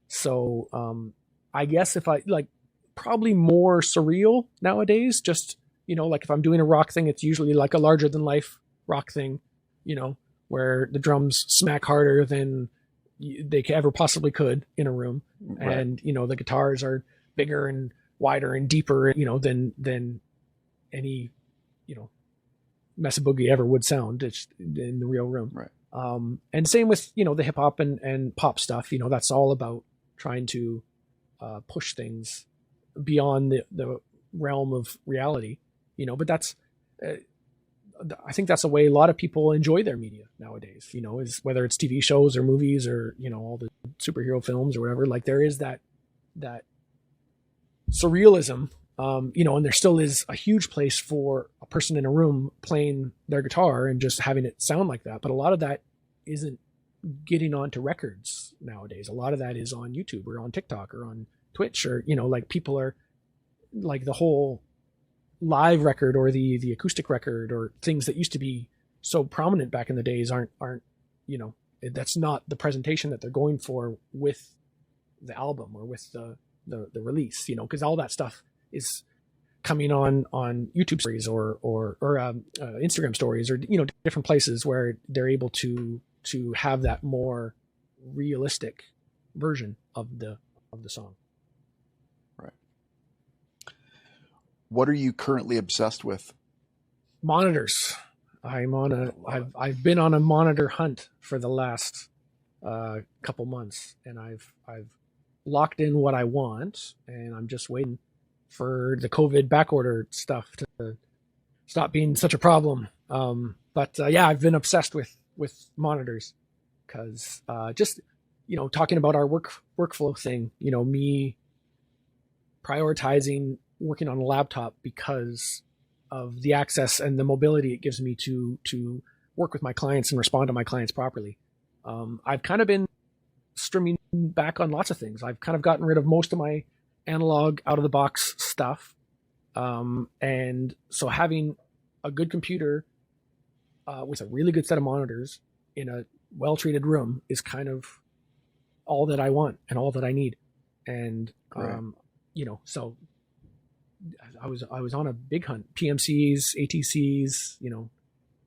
So I guess if I probably more surreal nowadays, just, like if I'm doing a rock thing, it's usually like a larger than life rock thing, where the drums smack harder than they ever possibly could in a room. Right. And, the guitars are bigger and wider and deeper, than any, Mesa Boogie ever would sound in the real room. Right. And same with, the hip hop and pop stuff, that's all about trying to push things beyond the realm of reality, but that's, I think that's a way a lot of people enjoy their media nowadays, is whether it's TV shows or movies or, all the superhero films or whatever, like there is that surrealism, and there still is a huge place for a person in a room playing their guitar and just having it sound like that. But a lot of that isn't getting onto records nowadays. A lot of that is on YouTube or on TikTok or on Twitch or, like people are like the whole live record or the acoustic record or things that used to be so prominent back in the days aren't, that's not the presentation that they're going for with the album or with the release, because all that stuff is coming on YouTube stories or Instagram stories or, different places where they're able to have that more realistic version of the song. Right. What are you currently obsessed with? Monitors. I've been on a monitor hunt for the last couple months, and I've locked in what I want, and I'm just waiting for the COVID backorder stuff to stop being such a problem. But I've been obsessed with monitors because just, talking about our workflow thing, me prioritizing working on a laptop because of the access and the mobility it gives me to work with my clients and respond to my clients properly. I've kind of been streaming back on lots of things. I've kind of gotten rid of most of my analog out of the box stuff. And so having a good computer with a really good set of monitors in a well-treated room is kind of all that I want and all that I need. And, so I was on a big hunt, PMCs, ATCs,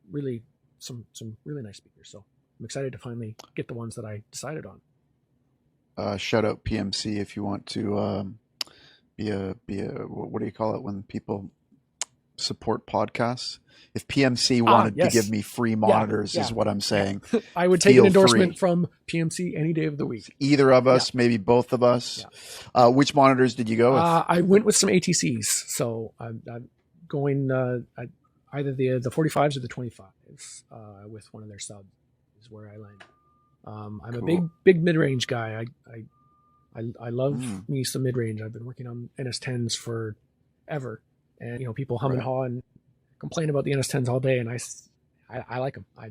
really some really nice speakers. So I'm excited to finally get the ones that I decided on. Shout out PMC if you want to be a what do you call it when people support podcasts? If PMC wanted to give me free monitors, is what I'm saying. I would take an endorsement from PMC any day of the week. Either of us, maybe both of us. Yeah. Which monitors did you go with? I went with some ATCs, so I'm going either the 45s or the 25s with one of their subs is where I landed. I'm cool. A big mid-range guy. I love me some mid-range. I've been working on NS10s forever, and people hum and haw and complain about the NS10s all day, and I like them. I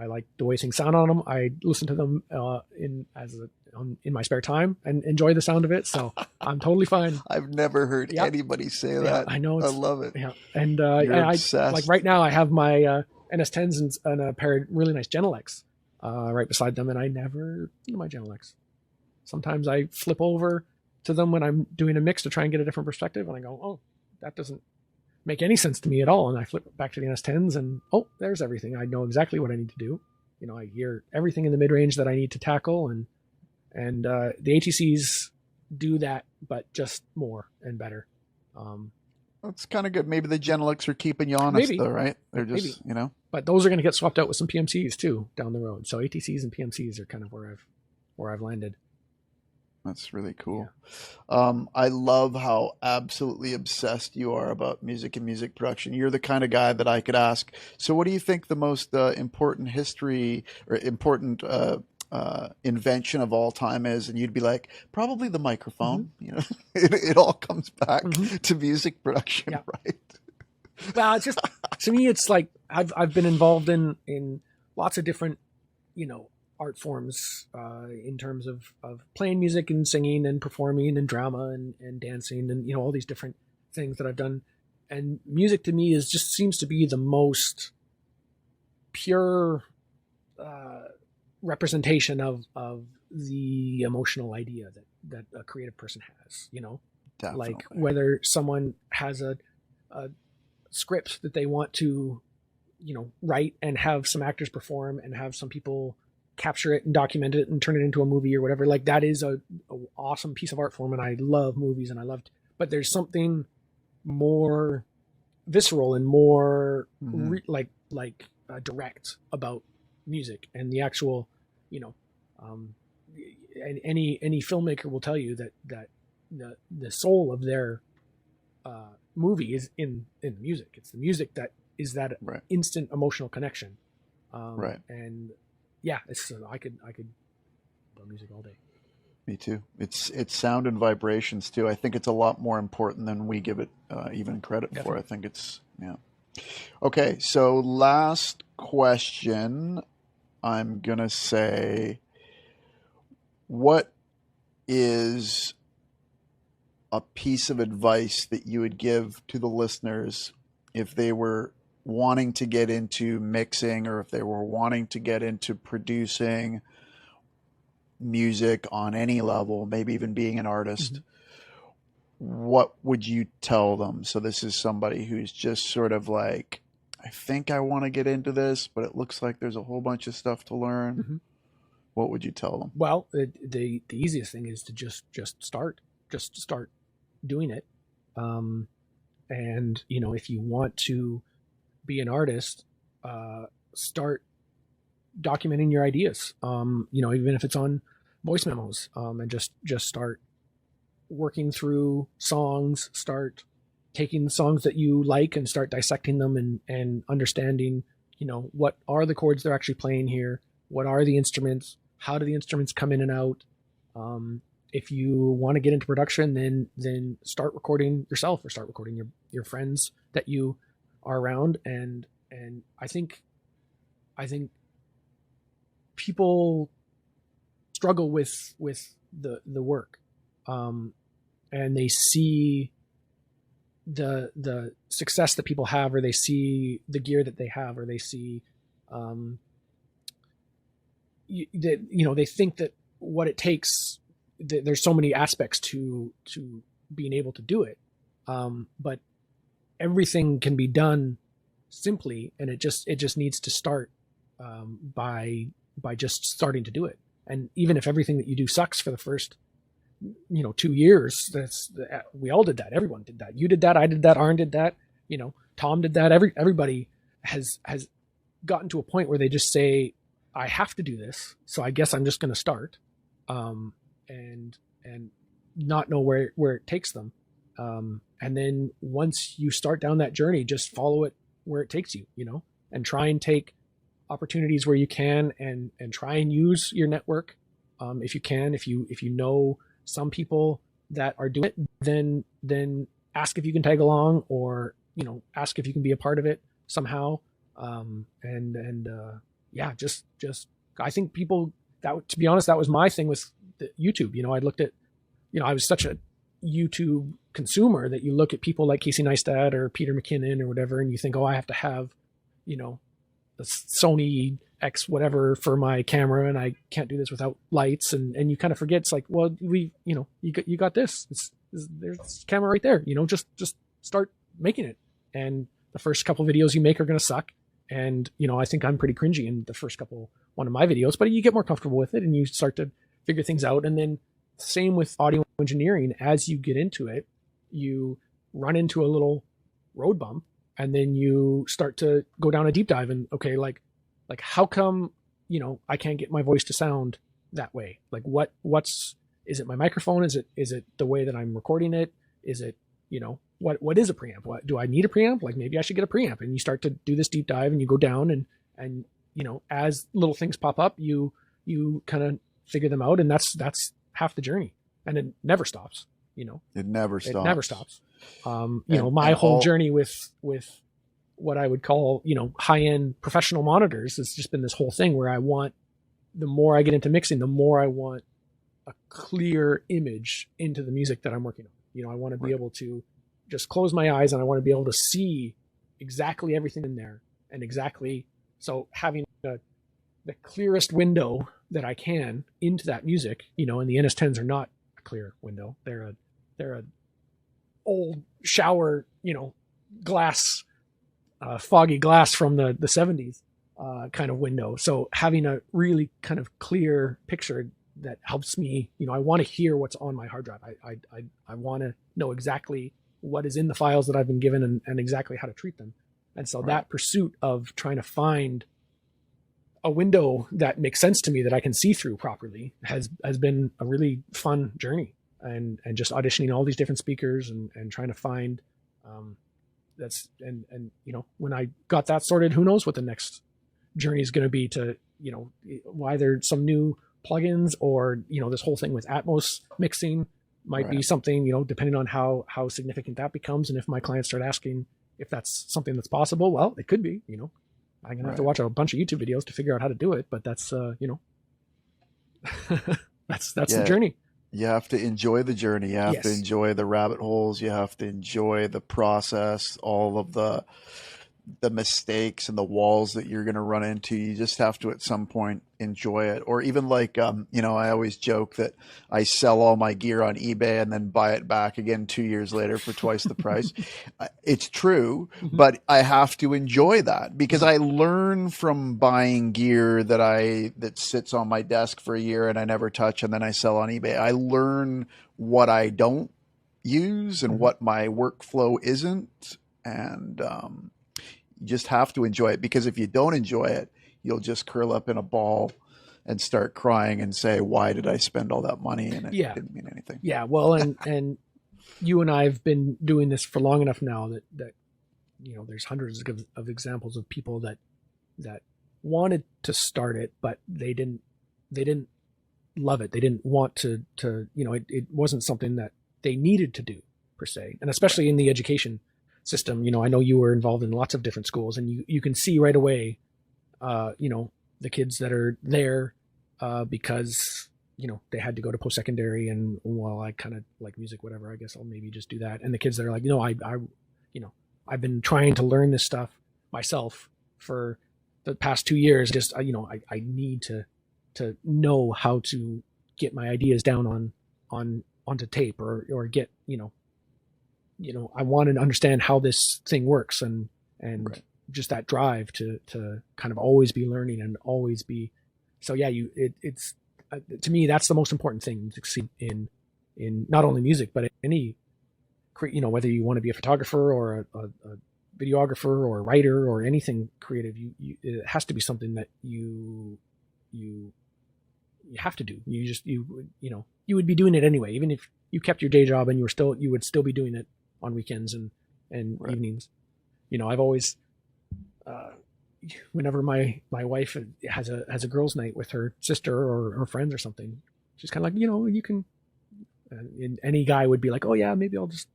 like the way things sound on them. I listen to them in my spare time and enjoy the sound of it. So I'm totally fine. I've never heard anybody say that. I know. I love it. Yeah, and I like right now I have my NS10s and a pair of really nice Genelecs right beside them, and I never my Genelecs. Sometimes I flip over to them when I'm doing a mix to try and get a different perspective, and I go, oh, that doesn't make any sense to me at all. And I flip back to the NS10s and, oh, there's everything. I know exactly what I need to do. I hear everything in the mid-range that I need to tackle. And the ATCs do that, but just more and better. That's kind of good. Maybe the Genelecs are keeping you honest though, right? They're just, But those are going to get swapped out with some PMCs too down the road. So ATCs and PMCs are kind of where I've landed. That's really cool. Yeah. I love how absolutely obsessed you are about music and music production. You're the kind of guy that I could ask, so what do you think the most important history or important invention of all time is? And you'd be like, probably the microphone. Mm-hmm. It all comes back to music production, right? Well, it's just, to me, it's like I've been involved in lots of different, art forms in terms of playing music and singing and performing and drama and dancing and all these different things that I've done. And music to me seems to be the most pure representation of the emotional idea that a creative person has. Definitely. Like whether someone has a script that they want to write and have some actors perform and have some people capture it and document it and turn it into a movie or whatever. Like that is a awesome piece of art form, and I love movies and but there's something more visceral and more direct about music and the actual, any filmmaker will tell you that the soul of their movie is in the music. It's the music that is that right. instant emotional connection. Right. And yeah, it's I could love music all day. Me too. It's sound and vibrations too. I think it's a lot more important than we give it even credit for. I think it's, yeah. Okay, so last question. I'm going to say, what is a piece of advice that you would give to the listeners if they were wanting to get into mixing, or if they were wanting to get into producing music on any level, maybe even being an artist? Mm-hmm. What would you tell them? So this is somebody who's just sort of like, I think I want to get into this, but it looks like there's a whole bunch of stuff to learn. Mm-hmm. What would you tell them? Well, the easiest thing is to just start doing it. And if you want to be an artist, start documenting your ideas. Even if it's on voice memos, and just start working through songs, start taking the songs that you like and start dissecting them and understanding, what are the chords they're actually playing here? What are the instruments? How do the instruments come in and out? If you want to get into production, then start recording yourself, or start recording your friends that you are around. And I think people struggle with the work, and they see the success that people have, or they see the gear that they have, or they see they think that what it takes, there's so many aspects to being able to do it, but everything can be done simply, and it just needs to start by just starting to do it. And even if everything that you do sucks for the first 2 years, we all did that. Everyone did that. You did that. I did that. Arn did that. Tom did that. Everybody has gotten to a point where they just say, I have to do this, so I guess I'm just going to start, and not know where it takes them. And then once you start down that journey, just follow it where it takes you, and try and take opportunities where you can, and try and use your network. If you can, if you know some people that are doing it, then ask if you can tag along, or, ask if you can be a part of it somehow. Yeah, just, I think people to be honest, that was my thing with the YouTube. I looked at, I was such a YouTube consumer that you look at people like Casey Neistat or Peter McKinnon or whatever, and you think, oh, I have to have, the Sony X whatever for my camera, and I can't do this without lights, and you kind of forget, it's like, well, you got this. There's this camera right there. Just start making it, and the first couple videos you make are going to suck. And, I think I'm pretty cringy in the first one of my videos, but you get more comfortable with it and you start to figure things out. And then same with audio engineering, as you get into it, you run into a little road bump, and then you start to go down a deep dive, and okay, like how come, I can't get my voice to sound that way? Like is it my microphone? Is it the way that I'm recording it? Is it, what is a preamp? What do I need a preamp? Like maybe I should get a preamp. And you start to do this deep dive, and you go down, and as little things pop up, you kind of figure them out, and that's half the journey, and it never stops. It never stops. It never stops. My whole journey with what I would call, high-end professional monitors has just been this whole thing where the more I get into mixing, the more I want a clear image into the music that I'm working on. I want to be able to just close my eyes, and I want to be able to see exactly everything in there, and so having the clearest window that I can into that music, and the NS10s are not a clear window. They're a old shower, glass, foggy glass from the 70s kind of window. So having a really kind of clear picture that helps me, I want to hear what's on my hard drive. I want to know exactly what is in the files that I've been given, and exactly how to treat them. And so that pursuit of trying to find a window that makes sense to me that I can see through properly has been a really fun journey, and just auditioning all these different speakers and trying to find and when I got that sorted, who knows what the next journey is going to be to, either some new plugins or, this whole thing with Atmos mixing might be something, depending on how significant that becomes. And if my clients start asking if that's something that's possible, well, it could be, I'm going to have to watch a bunch of YouTube videos to figure out how to do it, but that's, that's the journey. You have to enjoy the journey. You have to enjoy the rabbit holes. You have to enjoy the process, all of the mistakes and the walls that you're going to run into. You just have to at some point enjoy it. Or even like, I always joke that I sell all my gear on eBay and then buy it back again 2 years later for twice the price. It's true, but I have to enjoy that because I learn from buying gear that sits on my desk for a year and I never touch and then I sell on eBay. I learn what I don't use and what my workflow isn't. And, you just have to enjoy it, because if you don't enjoy it, you'll just curl up in a ball and start crying and say, why did I spend all that money? And it didn't mean anything. Yeah. Well, and you and I have been doing this for long enough now that there's hundreds of examples of people that wanted to start it, but they didn't love it. They didn't want to, it wasn't something that they needed to do per se. And especially in the education system, I know you were involved in lots of different schools, and you can see right away, the kids that are there because they had to go to post-secondary, and well, I kind of like music, whatever, I guess I'll maybe just do that. And the kids that are like, I've been trying to learn this stuff myself for the past 2 years. Just I need to know how to get my ideas down onto tape or get I want to understand how this thing works, and just that drive to kind of always be learning and always be. So yeah, it's to me, that's the most important thing to succeed in not only music, but any, whether you want to be a photographer or a videographer or a writer or anything creative, it has to be something that you have to do. You would be doing it anyway, even if you kept your day job and you would still be doing it on weekends and evenings. I've always, whenever my wife has a girls' night with her sister or her friends or something, she's kind of like, you can, and any guy would be like, oh yeah, maybe I'll just,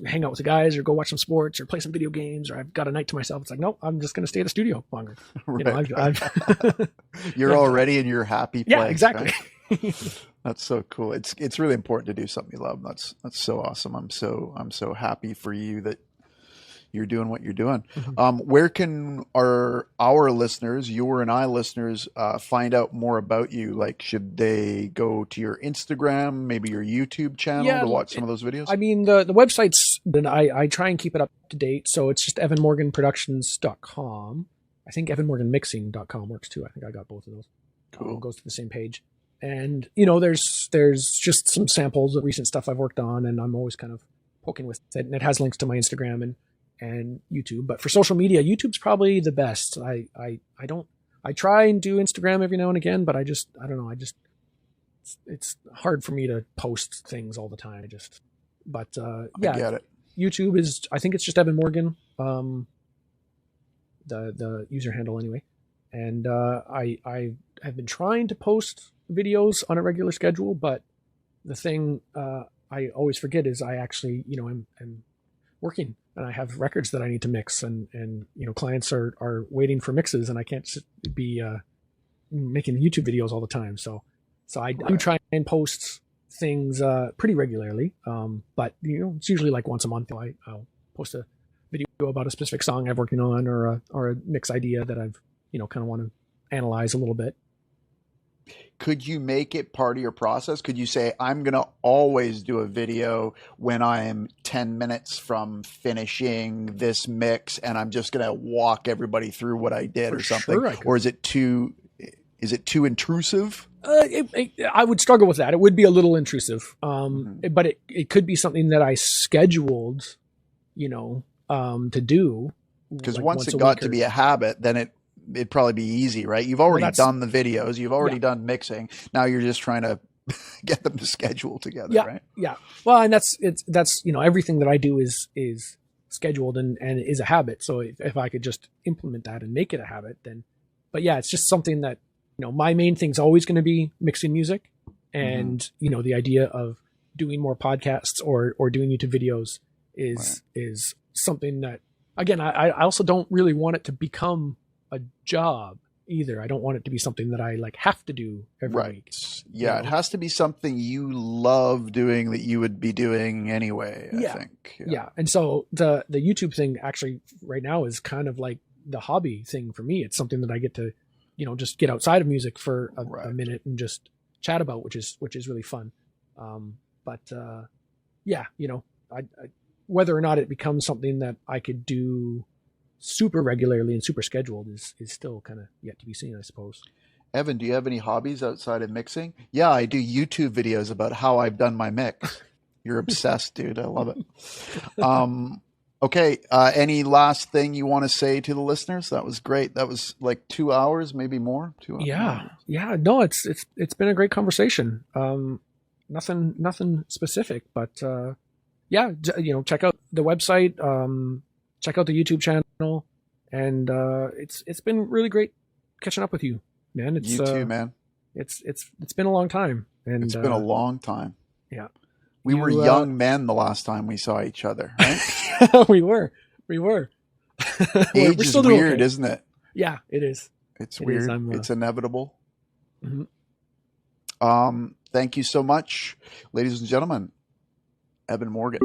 hang out with the guys or go watch some sports or play some video games, or I've got a night to myself. It's like, no, I'm just going to stay at the studio longer. You're already in your happy place. Yeah, exactly. Right? That's so cool. It's really important to do something you love. That's so awesome. I'm so happy for you that you're doing what you're doing. Where can our listeners, your and I listeners, find out more about you? Like, should they go to your Instagram, maybe your YouTube channel to watch some of those videos? I mean, the website's, I try and keep it up to date. So it's just evanmorganproductions.com. I think evanmorganmixing.com works too. I think I got both of those. Cool. It goes to the same page. And, there's just some samples of recent stuff I've worked on, and I'm always kind of poking with it. And it has links to my Instagram and YouTube. But for social media, YouTube's probably the best. I try and do Instagram every now and again, but I don't know. It's hard for me to post things all the time. I get it. YouTube is, I think it's just Evan Morgan, the user handle anyway. And I have been trying to post videos on a regular schedule, but the thing I always forget is I actually, I'm working and I have records that I need to mix, and clients are waiting for mixes, and I can't be making YouTube videos all the time. So I do try and post things pretty regularly, but it's usually like once a month. I'll post a video about a specific song I'm working on, or a mix idea that I've kind of want to analyze a little bit. Could you make it part of your process? Could you say, I'm going to always do a video when I'm 10 minutes from finishing this mix, and I'm just going to walk everybody through what I did or something? Sure, or is it too intrusive? I would struggle with that. It would be a little intrusive. But it could be something that I scheduled, to do. Because once it got to be a habit, then it'd probably be easy, right? You've already done the videos. You've already done mixing. Now you're just trying to get them to schedule together, right? Yeah. Well, and that's everything that I do is scheduled and is a habit. So if I could just implement that and make it a habit, then, but yeah, it's just something that, my main thing's always going to be mixing music. And, the idea of doing more podcasts or doing YouTube videos is something that, again, I also don't really want it to become a job either. I don't want it to be something that I have to do every week. Yeah. It has to be something you love doing that you would be doing anyway, I think. Yeah. And so the YouTube thing actually right now is kind of like the hobby thing for me. It's something that I get to, just get outside of music for a minute and just chat about, which is really fun. I whether or not it becomes something that I could do super regularly and super scheduled is still kind of yet to be seen, I suppose. Evan, do you have any hobbies outside of mixing? Yeah, I do YouTube videos about how I've done my mix. You're obsessed, dude. I love it. Okay. Any last thing you want to say to the listeners? That was great. That was like 2 hours, maybe more. 2 hours. Yeah. No, it's been a great conversation. Nothing specific, but check out the website, check out the YouTube channel, and it's been really great catching up with you, man. You too, man. It's been a long time, and it's been a long time. Yeah, we were young men the last time we saw each other, right? we were. Age is weird, okay. Isn't it? Yeah, it is. It's weird. It's inevitable. Mm-hmm. Thank you so much, ladies and gentlemen. Evan Morgan.